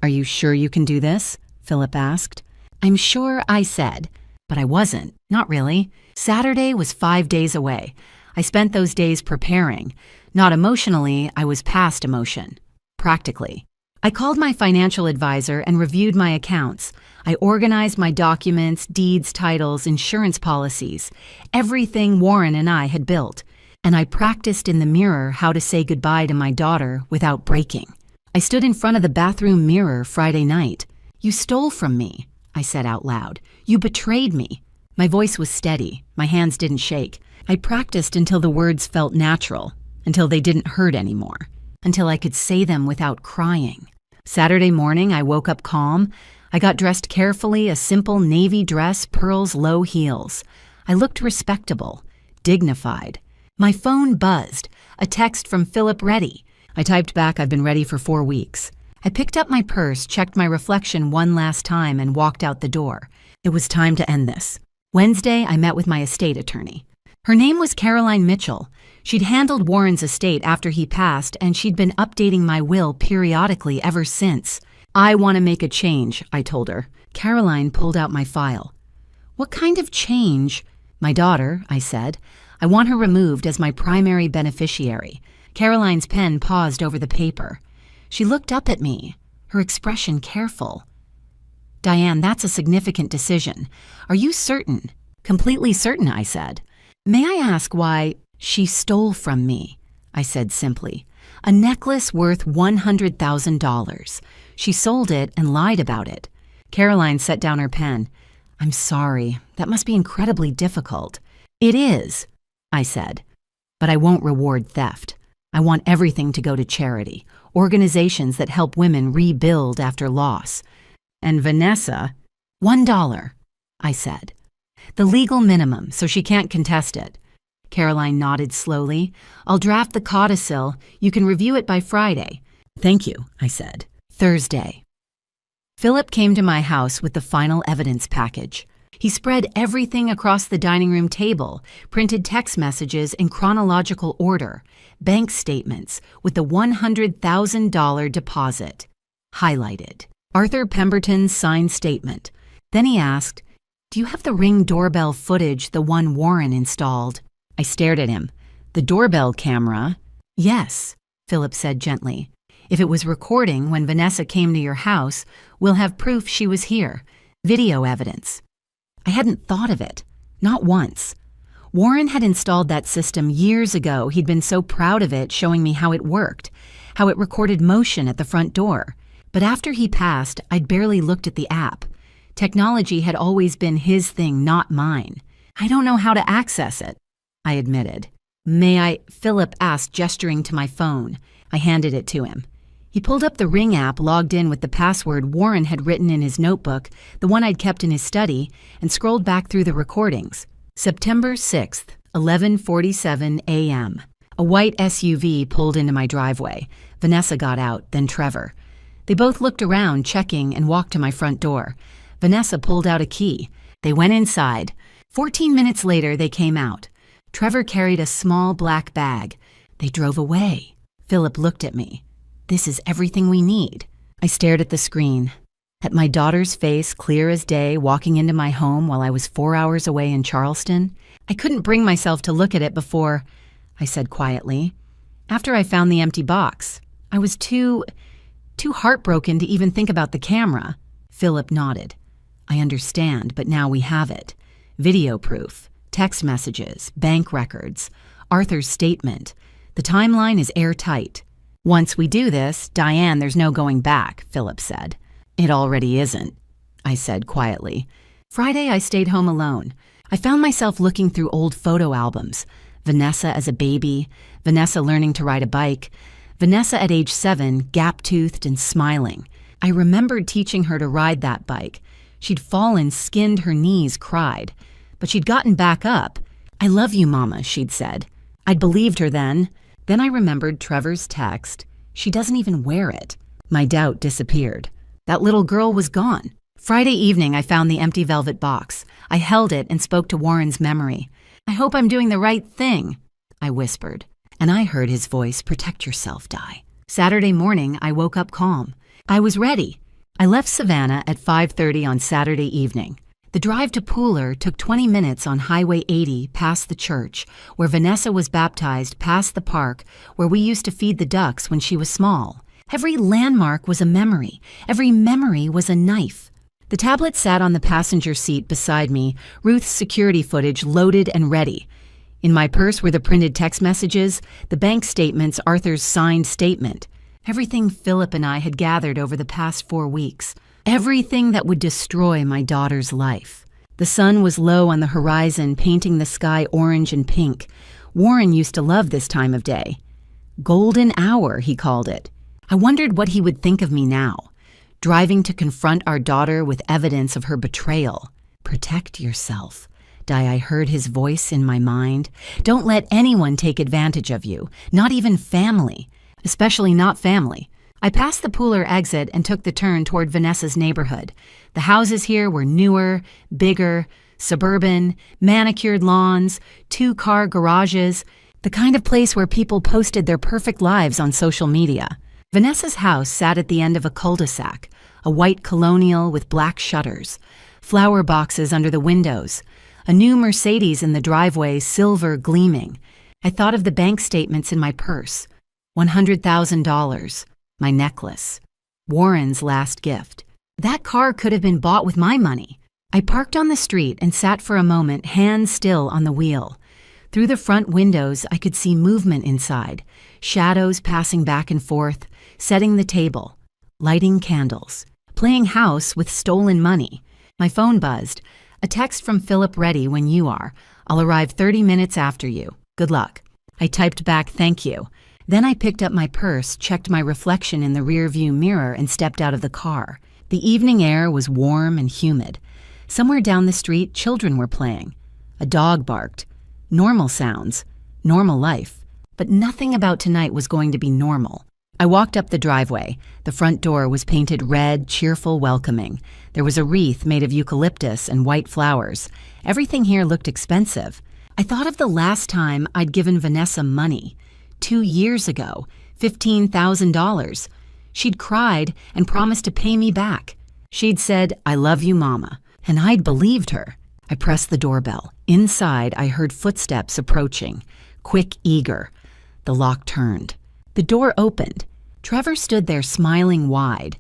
S1: Are you sure you can do this? Philip asked. I'm sure, I said. But I wasn't. Not really. Saturday was 5 days away. I spent those days preparing. Not emotionally, I was past emotion. Practically. I called my financial advisor and reviewed my accounts. I organized my documents, deeds, titles, insurance policies, everything Warren and I had built. And I practiced in the mirror how to say goodbye to my daughter without breaking. I stood in front of the bathroom mirror Friday night. You stole from me, I said out loud. You betrayed me. My voice was steady. My hands didn't shake. I practiced until the words felt natural, until they didn't hurt anymore, until I could say them without crying. Saturday morning, I woke up calm. I got dressed carefully, a simple navy dress, pearls, low heels. I looked respectable, dignified. My phone buzzed. A text from Philip ready. I typed back, I've been ready for 4 weeks. I picked up my purse, checked my reflection one last time, and walked out the door. It was time to end this. Wednesday, I met with my estate attorney. Her name was Caroline Mitchell. She'd handled Warren's estate after he passed, and she'd been updating my will periodically ever since. I want to make a change, I told her. Caroline pulled out my file. What kind of change? My daughter, I said. I want her removed as my primary beneficiary. Caroline's pen paused over the paper. She looked up at me, her expression careful. Diane, that's a significant decision. Are you certain? Completely certain, I said. May I ask why? She stole from me, I said simply. A necklace worth $100,000. She sold it and lied about it. Caroline set down her pen. I'm sorry. That must be incredibly difficult. It is, I said. But I won't reward theft. I want everything to go to charity, organizations that help women rebuild after loss. And Vanessa, $1, I said. The legal minimum, so she can't contest it. Caroline nodded slowly. I'll draft the codicil. You can review it by Friday. Thank you, I said. Thursday. Philip came to my house with the final evidence package. He spread everything across the dining room table, printed text messages in chronological order, bank statements with the $100,000 deposit. Highlighted. Arthur Pemberton's signed statement. Then he asked, "Do you have the Ring doorbell footage, the one Warren installed?" I stared at him. "The doorbell camera?" "Yes," Philip said gently. "If it was recording when Vanessa came to your house, we'll have proof she was here. Video evidence." I hadn't thought of it. Not once. Warren had installed that system years ago. He'd been so proud of it, showing me how it worked, how it recorded motion at the front door. But after he passed, I'd barely looked at the app. Technology had always been his thing, not mine. "I don't know how to access it," I admitted. "May I?" Philip asked, gesturing to my phone. I handed it to him. He pulled up the Ring app, logged in with the password Warren had written in his notebook, the one I'd kept in his study, and scrolled back through the recordings. September 6th, 11:47 a.m. A white SUV pulled into my driveway. Vanessa got out, then Trevor. They both looked around, checking, and walked to my front door. Vanessa pulled out a key. They went inside. 14 minutes later, they came out. Trevor carried a small black bag. They drove away. Philip looked at me. "This is everything we need." I stared at the screen, at my daughter's face clear as day walking into my home while I was 4 hours away in Charleston. I couldn't bring myself to look at it before, I said quietly. After I found the empty box, I was too heartbroken to even think about the camera. Philip nodded. "I understand, but now we have it. Video proof, text messages, bank records, Arthur's statement. The timeline is airtight. Once we do this, Diane, there's no going back," Philip said. "It already isn't," I said quietly. Friday, I stayed home alone. I found myself looking through old photo albums. Vanessa as a baby, Vanessa learning to ride a bike, Vanessa at age 7, gap-toothed and smiling. I remembered teaching her to ride that bike. She'd fallen, skinned her knees, cried. But she'd gotten back up. "I love you, Mama," she'd said. I'd believed her then. Then I remembered Trevor's text. "She doesn't even wear it." My doubt disappeared. That little girl was gone. Friday evening, I found the empty velvet box. I held it and spoke to Warren's memory. "I hope I'm doing the right thing," I whispered. And I heard his voice, "Protect yourself, Di." Saturday morning, I woke up calm. I was ready. I left Savannah at 5:30 on Saturday evening. The drive to Pooler took 20 minutes on Highway 80 past the church, where Vanessa was baptized, past the park, where we used to feed the ducks when she was small. Every landmark was a memory. Every memory was a knife. The tablet sat on the passenger seat beside me, Ruth's security footage loaded and ready. In my purse were the printed text messages, the bank statements, Arthur's signed statement. Everything Philip and I had gathered over the past 4 weeks. Everything that would destroy my daughter's life. The sun was low on the horizon, painting the sky orange and pink. Warren used to love this time of day. Golden hour, he called it. I wondered what he would think of me now, driving to confront our daughter with evidence of her betrayal. "Protect yourself." Di, I heard his voice in my mind. "Don't let anyone take advantage of you, not even family, especially not family." I passed the Pooler exit and took the turn toward Vanessa's neighborhood. The houses here were newer, bigger, suburban, manicured lawns, 2-car garages, the kind of place where people posted their perfect lives on social media. Vanessa's house sat at the end of a cul-de-sac, a white colonial with black shutters, flower boxes under the windows, a new Mercedes in the driveway, silver gleaming. I thought of the bank statements in my purse, $100,000. My necklace. Warren's last gift. That car could have been bought with my money. I parked on the street and sat for a moment, hands still on the wheel. Through the front windows, I could see movement inside, shadows passing back and forth, setting the table, lighting candles, playing house with stolen money. My phone buzzed. A text from Philip, "Ready when you are. I'll arrive 30 minutes after you. Good luck." I typed back, "Thank you." Then I picked up my purse, checked my reflection in the rearview mirror, and stepped out of the car. The evening air was warm and humid. Somewhere down the street, children were playing. A dog barked. Normal sounds, normal life. But nothing about tonight was going to be normal. I walked up the driveway. The front door was painted red, cheerful, welcoming. There was a wreath made of eucalyptus and white flowers. Everything here looked expensive. I thought of the last time I'd given Vanessa money. 2 years ago, $15,000. She'd cried and promised to pay me back. She'd said, "I love you, Mama," and I'd believed her. I pressed the doorbell. Inside, I heard footsteps approaching, quick, eager. The lock turned. The door opened. Trevor stood there smiling wide,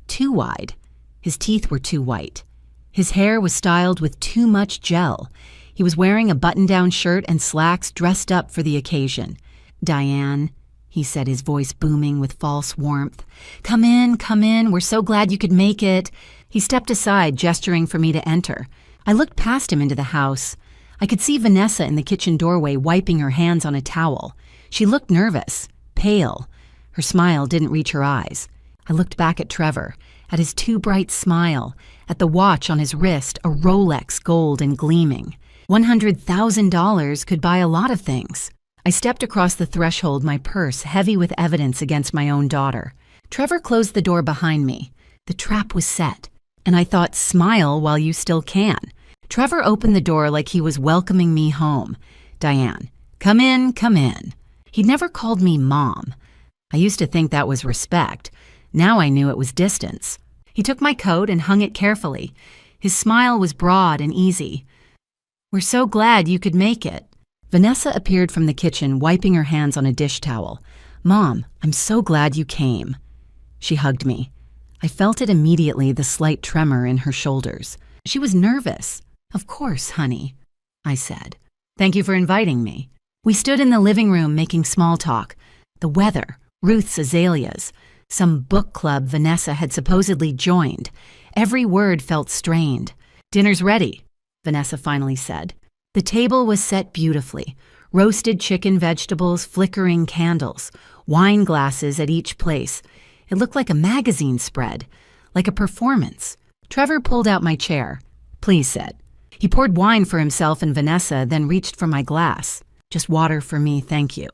S1: too wide. His teeth were too white. His hair was styled with too much gel. He was wearing a button-down shirt and slacks dressed up for the occasion. "Diane," he said, his voice booming with false warmth. Come in, we're so glad you could make it." He stepped aside, gesturing for me to enter. I looked past him into the house. I could see Vanessa in the kitchen doorway wiping her hands on a towel. She looked nervous, pale. Her smile didn't reach her eyes. I looked back at Trevor, at his too bright smile, at the watch on his wrist, a Rolex, gold and gleaming. $100,000 could buy a lot of things. I stepped across the threshold, my purse heavy with evidence against my own daughter. Trevor closed the door behind me. The trap was set, and I thought, smile while you still can. Trevor opened the door like he was welcoming me home. "Diane, come in, come in." He'd never called me Mom. I used to think that was respect. Now I knew it was distance. He took my coat and hung it carefully. His smile was broad and easy. "We're so glad you could make it." Vanessa appeared from the kitchen, wiping her hands on a dish towel. "Mom, I'm so glad you came." She hugged me. I felt it immediately, the slight tremor in her shoulders. She was nervous. "Of course, honey," I said. "Thank you for inviting me." We stood in the living room making small talk. The weather, Ruth's azaleas, some book club Vanessa had supposedly joined. Every word felt strained. "Dinner's ready," Vanessa finally said. The table was set beautifully. Roasted chicken, vegetables, flickering candles, wine glasses at each place. It looked like a magazine spread, like a performance. Trevor pulled out my chair. "Please sit." He poured wine for himself and Vanessa, then reached for my glass. "Just water for me, thank you,"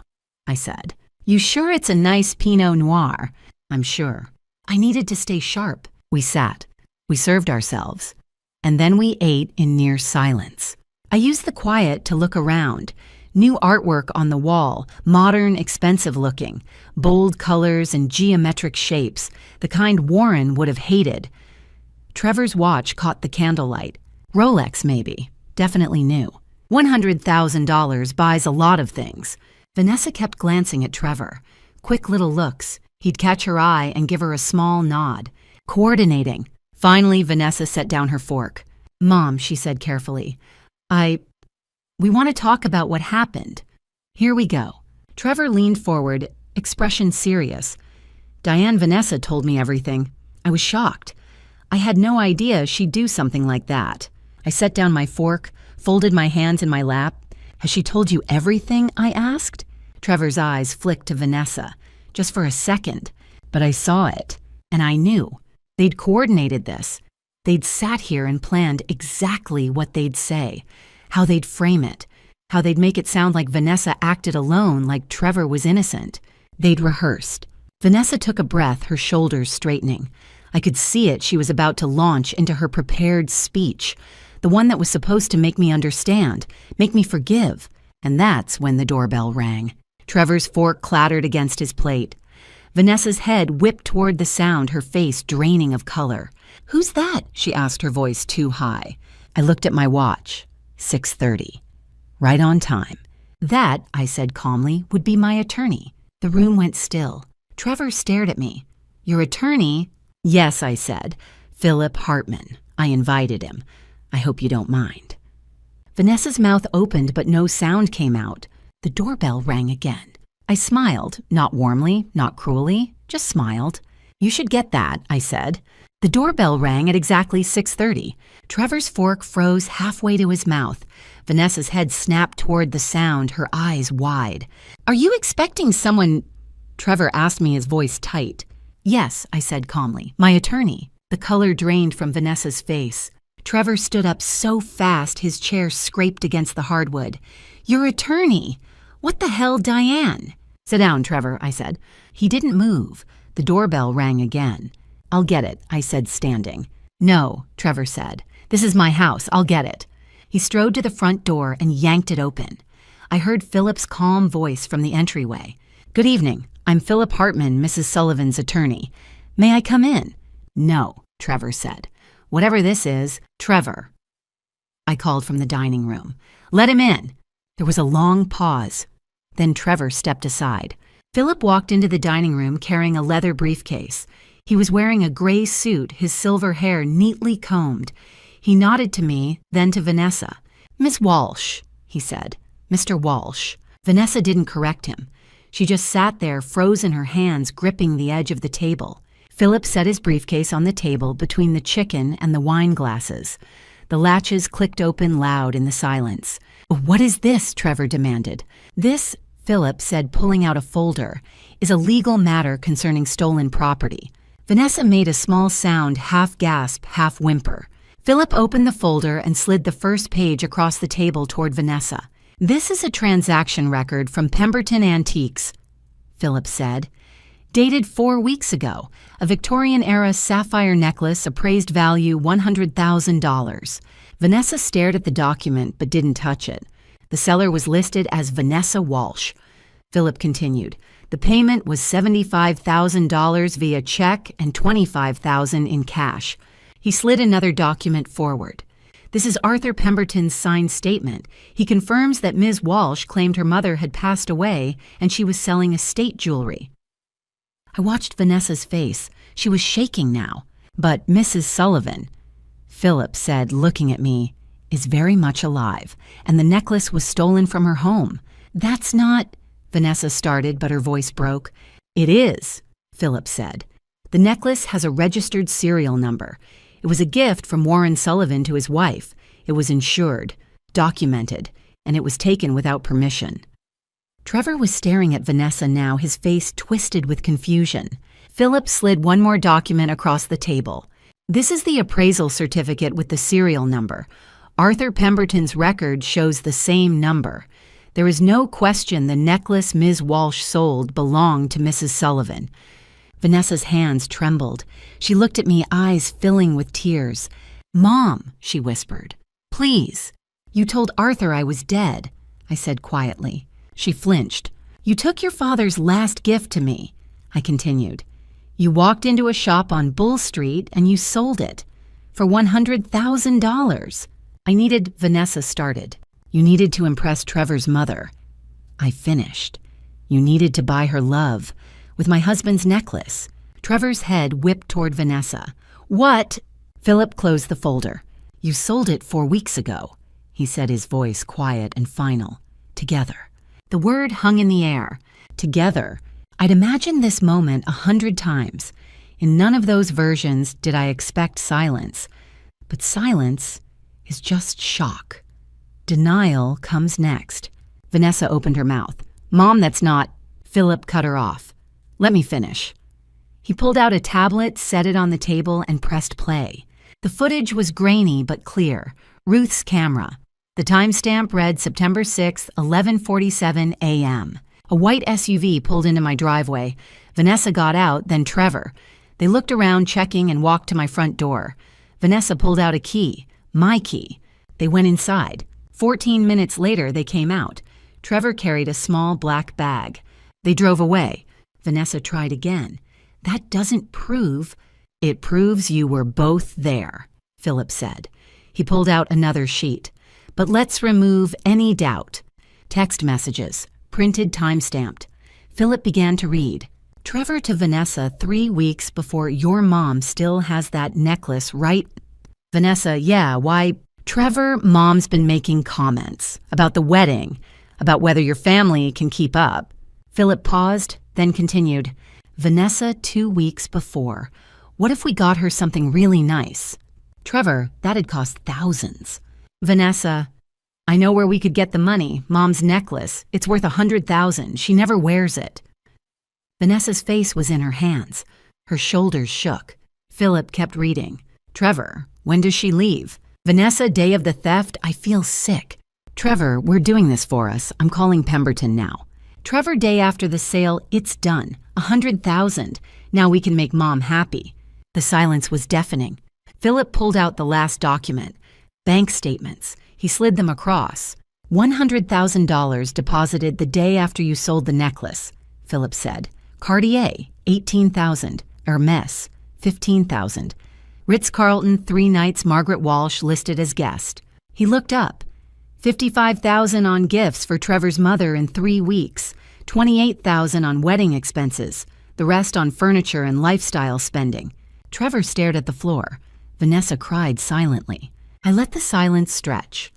S1: I said. "You sure it's a nice Pinot Noir?" "I'm sure." I needed to stay sharp. We sat. We served ourselves. And then we ate in near silence. I used the quiet to look around. New artwork on the wall, modern, expensive looking, bold colors and geometric shapes, the kind Warren would have hated. Trevor's watch caught the candlelight. Rolex, maybe. Definitely new. $100,000 buys a lot of things. Vanessa kept glancing at Trevor. Quick little looks. He'd catch her eye and give her a small nod. Coordinating. Finally, Vanessa set down her fork. "Mom," she said carefully, We want to talk about what happened. Here we go." Trevor leaned forward, expression serious. "Diane, Vanessa told me everything. I was shocked. I had no idea she'd do something like that." I set down my fork, folded my hands in my lap. "Has she told you everything?" I asked. Trevor's eyes flicked to Vanessa, just for a second. But I saw it, and I knew. They'd coordinated this. They'd sat here and planned exactly what they'd say, how they'd frame it, how they'd make it sound like Vanessa acted alone, like Trevor was innocent. They'd rehearsed. Vanessa took a breath, her shoulders straightening. I could see it. She was about to launch into her prepared speech, the one that was supposed to make me understand, make me forgive. And that's when the doorbell rang. Trevor's fork clattered against his plate. Vanessa's head whipped toward the sound, her face draining of color. "Who's that?" she asked, her voice too high. I looked at my watch. 6:30. Right on time. "That," I said calmly, "would be my attorney." The room went still. Trevor stared at me. "Your attorney?" "Yes," I said. "Philip Hartman. I invited him. I hope you don't mind." Vanessa's mouth opened, but no sound came out. The doorbell rang again. I smiled, not warmly, not cruelly, just smiled. "You should get that," I said. The doorbell rang at exactly 6:30. Trevor's fork froze halfway to his mouth. Vanessa's head snapped toward the sound, her eyes wide. "Are you expecting someone?" Trevor asked me, his voice tight. "Yes," I said calmly. "My attorney." The color drained from Vanessa's face. Trevor stood up so fast his chair scraped against the hardwood. "Your attorney! What the hell, Diane?" "Sit down, Trevor," I said. He didn't move. The doorbell rang again. "I'll get it," I said, standing. "No," Trevor said. "This is my house. I'll get it." He strode to the front door and yanked it open. I heard Philip's calm voice from the entryway. "Good evening. I'm Philip Hartman, Mrs. Sullivan's attorney. May I come in?" "No," Trevor said. "Whatever this is, Trevor." I called from the dining room. "Let him in." There was a long pause. Then Trevor stepped aside. Philip walked into the dining room carrying a leather briefcase. He was wearing a gray suit, his silver hair neatly combed. He nodded to me, then to Vanessa. "Miss Walsh," he said. "Mr. Walsh." Vanessa didn't correct him. She just sat there, frozen, her hands gripping the edge of the table. Philip set his briefcase on the table between the chicken and the wine glasses. The latches clicked open loud in the silence. "What is this?" Trevor demanded. "This," Philip said, pulling out a folder, "is a legal matter concerning stolen property." Vanessa made a small sound, half gasp, half whimper. Philip opened the folder and slid the first page across the table toward Vanessa. "This is a transaction record from Pemberton Antiques," Philip said. "Dated 4 weeks ago, a Victorian-era sapphire necklace appraised value $100,000. Vanessa stared at the document but didn't touch it. The seller was listed as Vanessa Walsh. Philip continued. "The payment was $75,000 via check and $25,000 in cash." He slid another document forward. "This is Arthur Pemberton's signed statement. He confirms that Ms. Walsh claimed her mother had passed away and she was selling estate jewelry." I watched Vanessa's face. She was shaking now. "But Mrs. Sullivan," Philip said, looking at me, "is very much alive, and the necklace was stolen from her home." "That's not," Vanessa started, but her voice broke. "It is," Philip said. "The necklace has a registered serial number. It was a gift from Warren Sullivan to his wife. It was insured, documented, and it was taken without permission." Trevor was staring at Vanessa now, his face twisted with confusion. Philip slid one more document across the table. "This is the appraisal certificate with the serial number. Arthur Pemberton's record shows the same number. There is no question the necklace Ms. Walsh sold belonged to Mrs. Sullivan." Vanessa's hands trembled. She looked at me, eyes filling with tears. "Mom," she whispered, "please." "You told Arthur I was dead," I said quietly. She flinched. "You took your father's last gift to me," I continued. "You walked into a shop on Bull Street and you sold it for $100,000. Vanessa started. "You needed to impress Trevor's mother." I finished. "You needed to buy her love with my husband's necklace." Trevor's head whipped toward Vanessa. "What?" Philip closed the folder. "You sold it 4 weeks ago," he said, his voice quiet and final. "Together." The word hung in the air. Together. I'd imagined this moment 100 times. In none of those versions did I expect silence. But silence is just shock. Denial comes next. Vanessa opened her mouth. "Mom, that's not..." Philip cut her off. "Let me finish." He pulled out a tablet, set it on the table, and pressed play. The footage was grainy but clear. Ruth's camera. The timestamp read September 6th, 11:47 a.m. A white SUV pulled into my driveway. Vanessa got out, then Trevor. They looked around, checking, and walked to my front door. Vanessa pulled out a key. My key. They went inside. 14 minutes later, they came out. Trevor carried a small black bag. They drove away. Vanessa tried again. "That doesn't prove..." "It proves you were both there," Philip said. He pulled out another sheet. "But let's remove any doubt." Text messages, printed, time-stamped. Philip began to read. "Trevor to Vanessa 3 weeks before your mom still has that necklace, right?" Vanessa, "Yeah, why?" "Trevor, mom's been making comments about the wedding, about whether your family can keep up." Philip paused, then continued. "Vanessa 2 weeks before. What if we got her something really nice?" "Trevor, that'd cost thousands." Vanessa, "I know where we could get the money. Mom's necklace. It's worth $100,000. She never wears it." Vanessa's face was in her hands. Her shoulders shook. Philip kept reading. "Trevor, when does she leave?" Vanessa, day of the theft, I feel sick. Trevor, we're doing this for us. I'm calling Pemberton now. Trevor, day after the sale, it's done. 100,000. Now we can make Mom happy. The silence was deafening. Philip pulled out the last document. Bank statements. He slid them across. $100,000 deposited the day after you sold the necklace, Philip said. Cartier, 18,000. Hermes, 15,000. Ritz-Carlton, 3 nights, Margaret Walsh listed as guest. He looked up. 55,000 on gifts for Trevor's mother in 3 weeks. 28,000 on wedding expenses. The rest on furniture and lifestyle spending. Trevor stared at the floor. Vanessa cried silently. I let the silence stretch.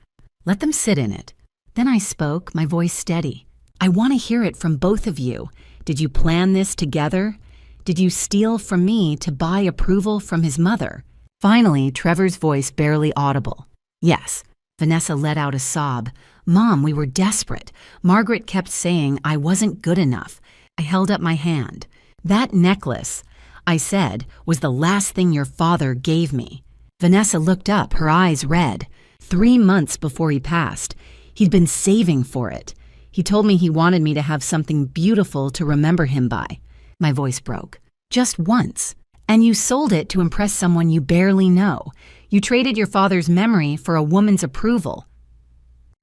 S1: Let them sit in it. Then I spoke, my voice steady. I want to hear it from both of you. Did you plan this together? Did you steal from me to buy approval from his mother? Finally, Trevor's voice barely audible. Yes. Vanessa let out a sob. Mom, we were desperate. Margaret kept saying I wasn't good enough. I held up my hand. That necklace, I said, was the last thing your father gave me. Vanessa looked up, her eyes red. 3 months before he passed, he'd been saving for it. He told me he wanted me to have something beautiful to remember him by. My voice broke. Just once. And you sold it to impress someone you barely know. You traded your father's memory for a woman's approval.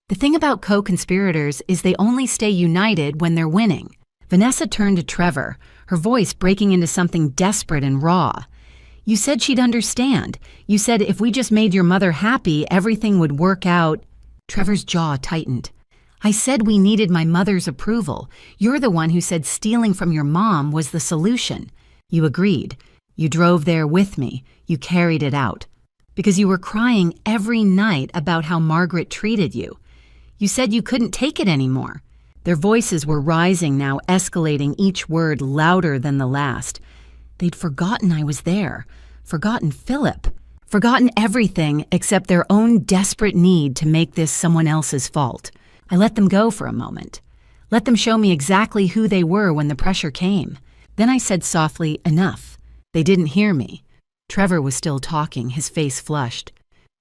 S1: The thing about co-conspirators is they only stay united when they're winning. Vanessa turned to Trevor, her voice breaking into something desperate and raw. You said she'd understand. You said if we just made your mother happy, everything would work out. Trevor's jaw tightened. I said we needed my mother's approval. You're the one who said stealing from your mom was the solution. You agreed. You drove there with me. You carried it out. Because you were crying every night about how Margaret treated you. You said you couldn't take it anymore. Their voices were rising now, escalating, each word louder than the last. They'd forgotten I was there, forgotten Philip, forgotten everything except their own desperate need to make this someone else's fault. I let them go for a moment. Let them show me exactly who they were when the pressure came. Then I said softly, enough. They didn't hear me. Trevor was still talking, his face flushed.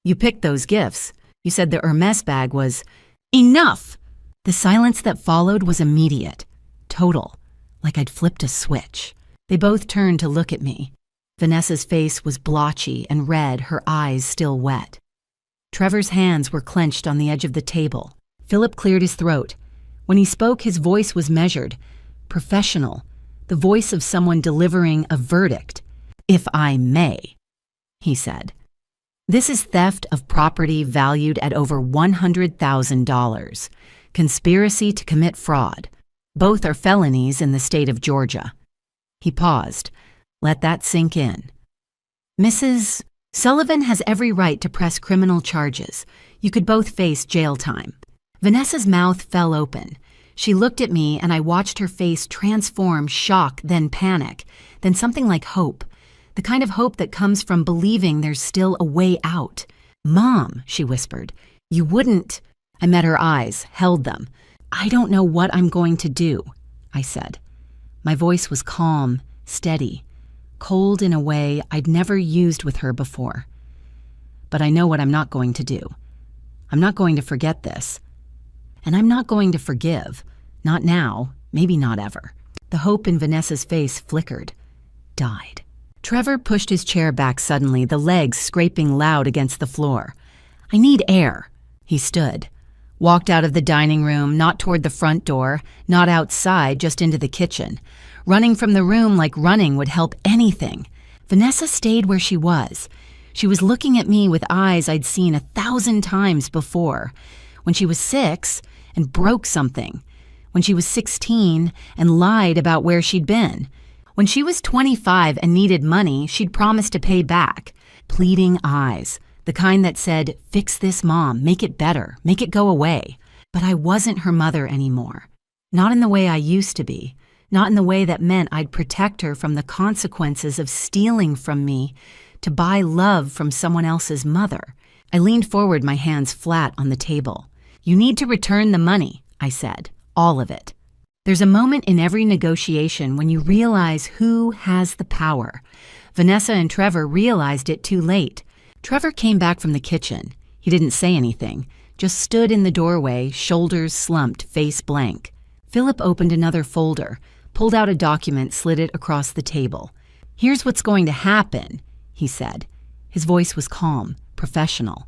S1: You picked those gifts. You said the Hermes bag was... Enough! The silence that followed was immediate, total, like I'd flipped a switch. They both turned to look at me. Vanessa's face was blotchy and red, her eyes still wet. Trevor's hands were clenched on the edge of the table. Philip cleared his throat. When he spoke, his voice was measured, professional, the voice of someone delivering a verdict. If I may, he said. This is theft of property valued at over $100,000. Conspiracy to commit fraud. Both are felonies in the state of Georgia. He paused. Let that sink in. Mrs. Sullivan has every right to press criminal charges. You could both face jail time. Vanessa's mouth fell open. She looked at me and I watched her face transform shock, then panic, then something like hope. The kind of hope that comes from believing there's still a way out. Mom, she whispered, you wouldn't... I met her eyes, held them. I don't know what I'm going to do, I said. My voice was calm, steady, cold in a way I'd never used with her before. But I know what I'm not going to do. I'm not going to forget this. And I'm not going to forgive. Not now, maybe not ever. The hope in Vanessa's face flickered, died. Trevor pushed his chair back suddenly, the legs scraping loud against the floor. I need air. He stood. Walked out of the dining room, not toward the front door, not outside, just into the kitchen. Running from the room like running would help anything. Vanessa stayed where she was. She was looking at me with eyes I'd seen 1,000 times before. When she was 6 and broke something. When she was 16 and lied about where she'd been. When she was 25 and needed money, she'd promised to pay back. Pleading eyes. The kind that said, fix this, Mom, make it better, make it go away. But I wasn't her mother anymore. Not in the way I used to be. Not in the way that meant I'd protect her from the consequences of stealing from me to buy love from someone else's mother. I leaned forward, my hands flat on the table. You need to return the money, I said, all of it. There's a moment in every negotiation when you realize who has the power. Vanessa and Trevor realized it too late. Trevor came back from the kitchen. He didn't say anything, just stood in the doorway, shoulders slumped, face blank. Philip opened another folder, pulled out a document, slid it across the table. "Here's what's going to happen," he said. His voice was calm, professional.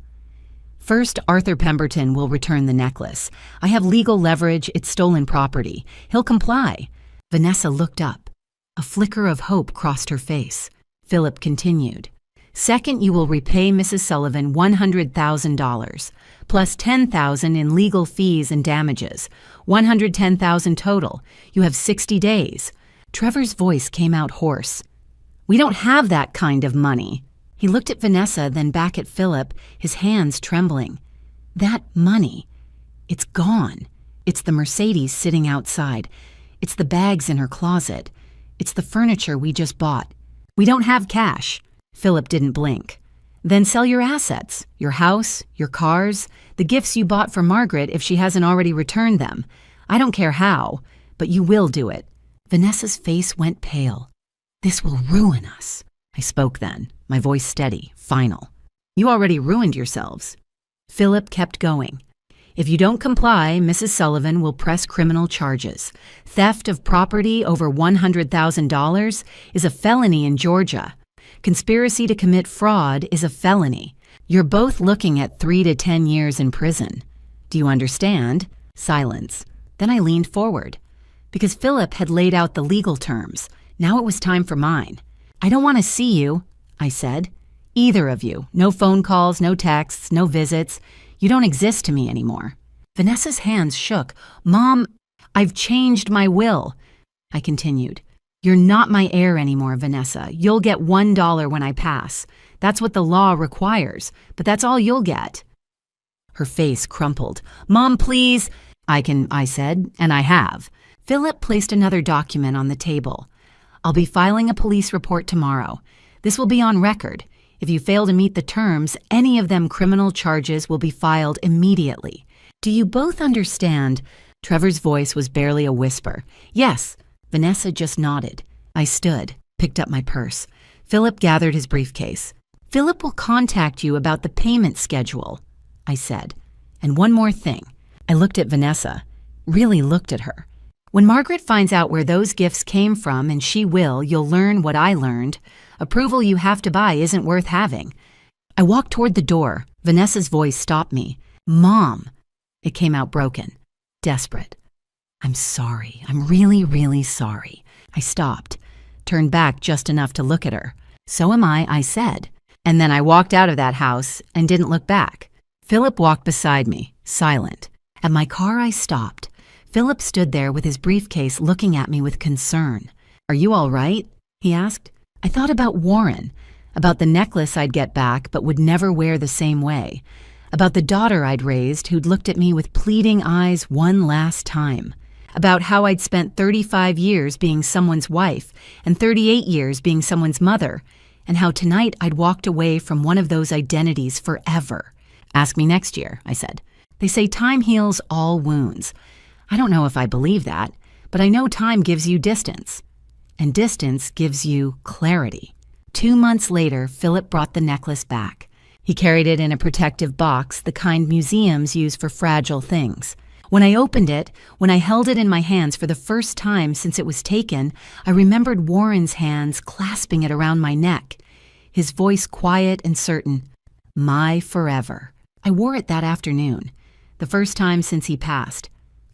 S1: "First, Arthur Pemberton will return the necklace. I have legal leverage, it's stolen property. He'll comply." Vanessa looked up. A flicker of hope crossed her face. Philip continued. "Second, you will repay Mrs. Sullivan $100,000, plus $10,000 in legal fees and damages. $110,000 total. You have 60 days. Trevor's voice came out hoarse. "We don't have that kind of money." He looked at Vanessa, then back at Philip, his hands trembling. "That money. It's gone. It's the Mercedes sitting outside. It's the bags in her closet. It's the furniture we just bought. We don't have cash." Philip didn't blink. "Then sell your assets, your house, your cars, the gifts you bought for Margaret if she hasn't already returned them. I don't care how, but you will do it." Vanessa's face went pale. "This will ruin us." I spoke then, my voice steady, final. "You already ruined yourselves." Philip kept going. "If you don't comply, Mrs. Sullivan will press criminal charges. Theft of property over $100,000 is a felony in Georgia. Conspiracy to commit fraud is a felony. You're both looking at 3 to 10 years in prison. Do you understand?" Silence. Then I leaned forward. Because Philip had laid out the legal terms, now it was time for mine. "I don't want to see you," I said. "Either of you. No phone calls, no texts, no visits. You don't exist to me anymore." Vanessa's hands shook. "Mom, I've changed my will," I continued. "You're not my heir anymore, Vanessa. You'll get $1 when I pass. That's what the law requires, but that's all you'll get." Her face crumpled. "Mom, please." I said, and I have. Philip placed another document on the table. "I'll be filing a police report tomorrow. This will be on record. If you fail to meet the terms, any of them criminal charges will be filed immediately. Do you both understand?" Trevor's voice was barely a whisper. "Yes." Vanessa just nodded. I stood, picked up my purse. Philip gathered his briefcase. "Philip will contact you about the payment schedule," I said. "And one more thing." I looked at Vanessa, really looked at her. "When Margaret finds out where those gifts came from, and she will, you'll learn what I learned. Approval you have to buy isn't worth having." I walked toward the door. Vanessa's voice stopped me. "Mom." It came out broken, desperate. "I'm sorry. I'm really, really sorry." I stopped, turned back just enough to look at her. "So am I said. And then I walked out of that house and didn't look back. Philip walked beside me, silent. At my car, I stopped. Philip stood there with his briefcase looking at me with concern. "Are you all right?" he asked. I thought about Warren, about the necklace I'd get back but would never wear the same way, about the daughter I'd raised who'd looked at me with pleading eyes one last time, about how I'd spent 35 years being someone's wife and 38 years being someone's mother, and how tonight I'd walked away from one of those identities forever. "Ask me next year," I said. "They say time heals all wounds. I don't know if I believe that, but I know time gives you distance. And distance gives you clarity." 2 months later, Philip brought the necklace back. He carried it in a protective box, the kind museums use for fragile things. When I opened it, when I held it in my hands for the first time since it was taken, I remembered Warren's hands clasping it around my neck, his voice quiet and certain. "My forever." I wore it that afternoon, the first time since he passed.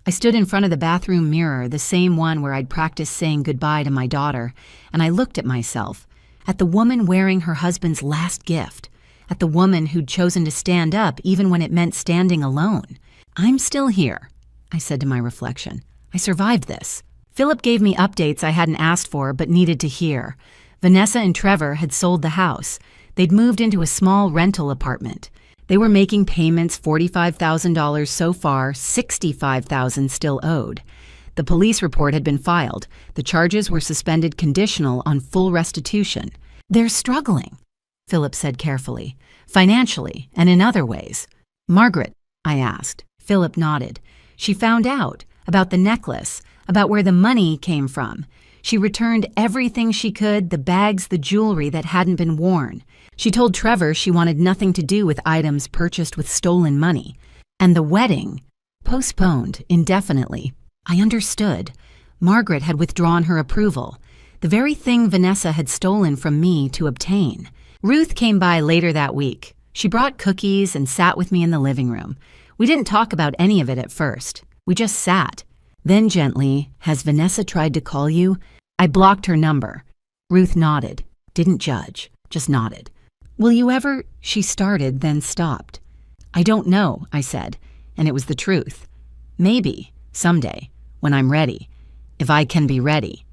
S1: I stood in front of the bathroom mirror, the same one where I'd practiced saying goodbye to my daughter, and I looked at myself, at the woman wearing her husband's last gift, at the woman who'd chosen to stand up even when it meant standing alone. "I'm still here," I said to my reflection. "I survived this." Philip gave me updates I hadn't asked for but needed to hear. Vanessa and Trevor had sold the house. They'd moved into a small rental apartment. They were making payments, $45,000 so far, $65,000 still owed. The police report had been filed. The charges were suspended conditional on full restitution. "They're struggling," Philip said carefully, "financially and in other ways." "Margaret?" I asked. Philip nodded. "She found out about the necklace, about where the money came from. She returned everything she could, the bags, the jewelry that hadn't been worn. She told Trevor she wanted nothing to do with items purchased with stolen money. And the wedding, postponed indefinitely. I understood. Margaret had withdrawn her approval, the very thing Vanessa had stolen from me to obtain. Ruth came by later that week. She brought cookies and sat with me in the living room. We didn't talk about any of it at first. We just sat. Then gently, "Has Vanessa tried to call you?" I blocked her number. Ruth nodded, didn't judge, just nodded. "Will you ever?" She started, then stopped. "I don't know," I said, and it was the truth. "Maybe, someday, when I'm ready, if I can be ready."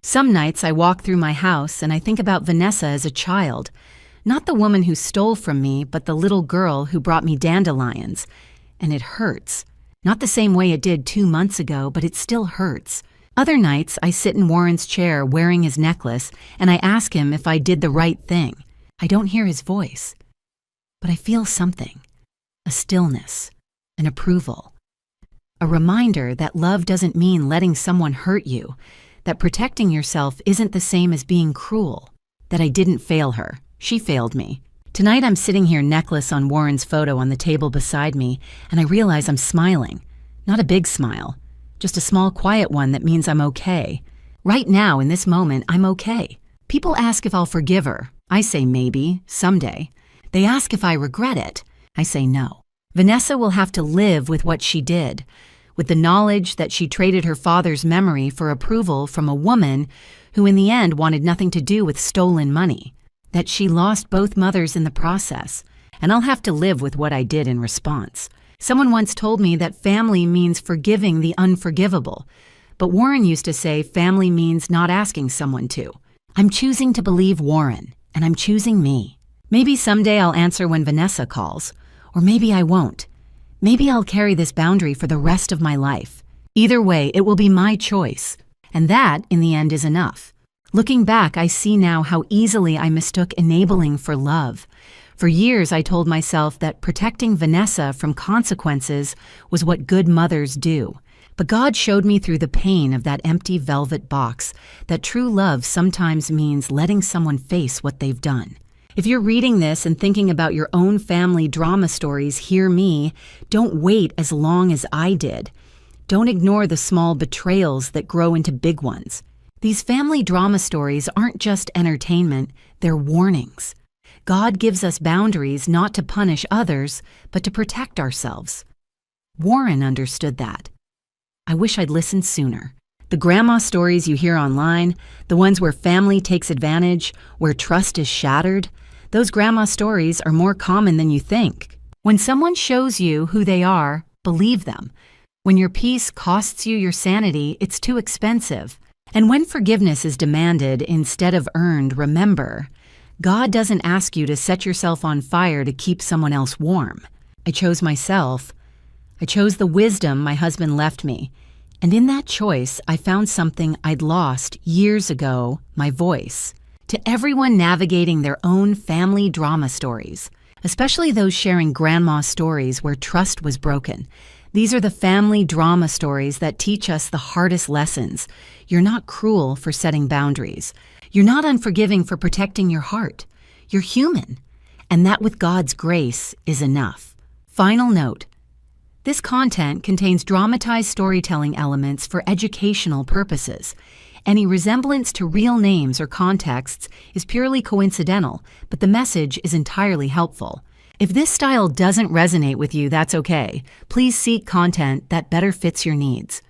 S1: Some nights I walk through my house and I think about Vanessa as a child, not the woman who stole from me, but the little girl who brought me dandelions. And it hurts. Not the same way it did 2 months ago, but it still hurts. Other nights I sit in Warren's chair wearing his necklace and I ask him if I did the right thing. I don't hear his voice, but I feel something, a stillness, an approval, a reminder that love doesn't mean letting someone hurt you, that protecting yourself isn't the same as being cruel, that I didn't fail her. She failed me. Tonight I'm sitting here, necklace on Warren's photo on the table beside me, and I realize I'm smiling. Not a big smile, just a small, quiet one that means I'm okay. Right now, in this moment, I'm okay. People ask if I'll forgive her. I say maybe, someday. They ask if I regret it. I say no. Vanessa will have to live with what she did, with the knowledge that she traded her father's memory for approval from a woman who in the end wanted nothing to do with stolen money, that she lost both mothers in the process, and I'll have to live with what I did in response. Someone once told me that family means forgiving the unforgivable, but Warren used to say family means not asking someone to. I'm choosing to believe Warren, and I'm choosing me. Maybe someday I'll answer when Vanessa calls, or maybe I won't. Maybe I'll carry this boundary for the rest of my life. Either way, it will be my choice, and that, in the end, is enough. Looking back, I see now how easily I mistook enabling for love. For years, I told myself that protecting Vanessa from consequences was what good mothers do. But God showed me through the pain of that empty velvet box that true love sometimes means letting someone face what they've done. If you're reading this and thinking about your own family drama stories, hear me. Don't wait as long as I did. Don't ignore the small betrayals that grow into big ones. These family drama stories aren't just entertainment, they're warnings. God gives us boundaries not to punish others, but to protect ourselves. Warren understood that. I wish I'd listened sooner. The grandma stories you hear online, the ones where family takes advantage, where trust is shattered, those grandma stories are more common than you think. When someone shows you who they are, believe them. When your peace costs you your sanity, it's too expensive. And when forgiveness is demanded instead of earned, remember, God doesn't ask you to set yourself on fire to keep someone else warm. I chose myself. I chose the wisdom my husband left me. And in that choice, I found something I'd lost years ago, my voice. To everyone navigating their own family drama stories, especially those sharing grandma stories where trust was broken, these are the family drama stories that teach us the hardest lessons. You're not cruel for setting boundaries. You're not unforgiving for protecting your heart. You're human. And that with God's grace is enough. Final note. This content contains dramatized storytelling elements for educational purposes. Any resemblance to real names or contexts is purely coincidental, but the message is entirely helpful. If this style doesn't resonate with you, that's okay. Please seek content that better fits your needs.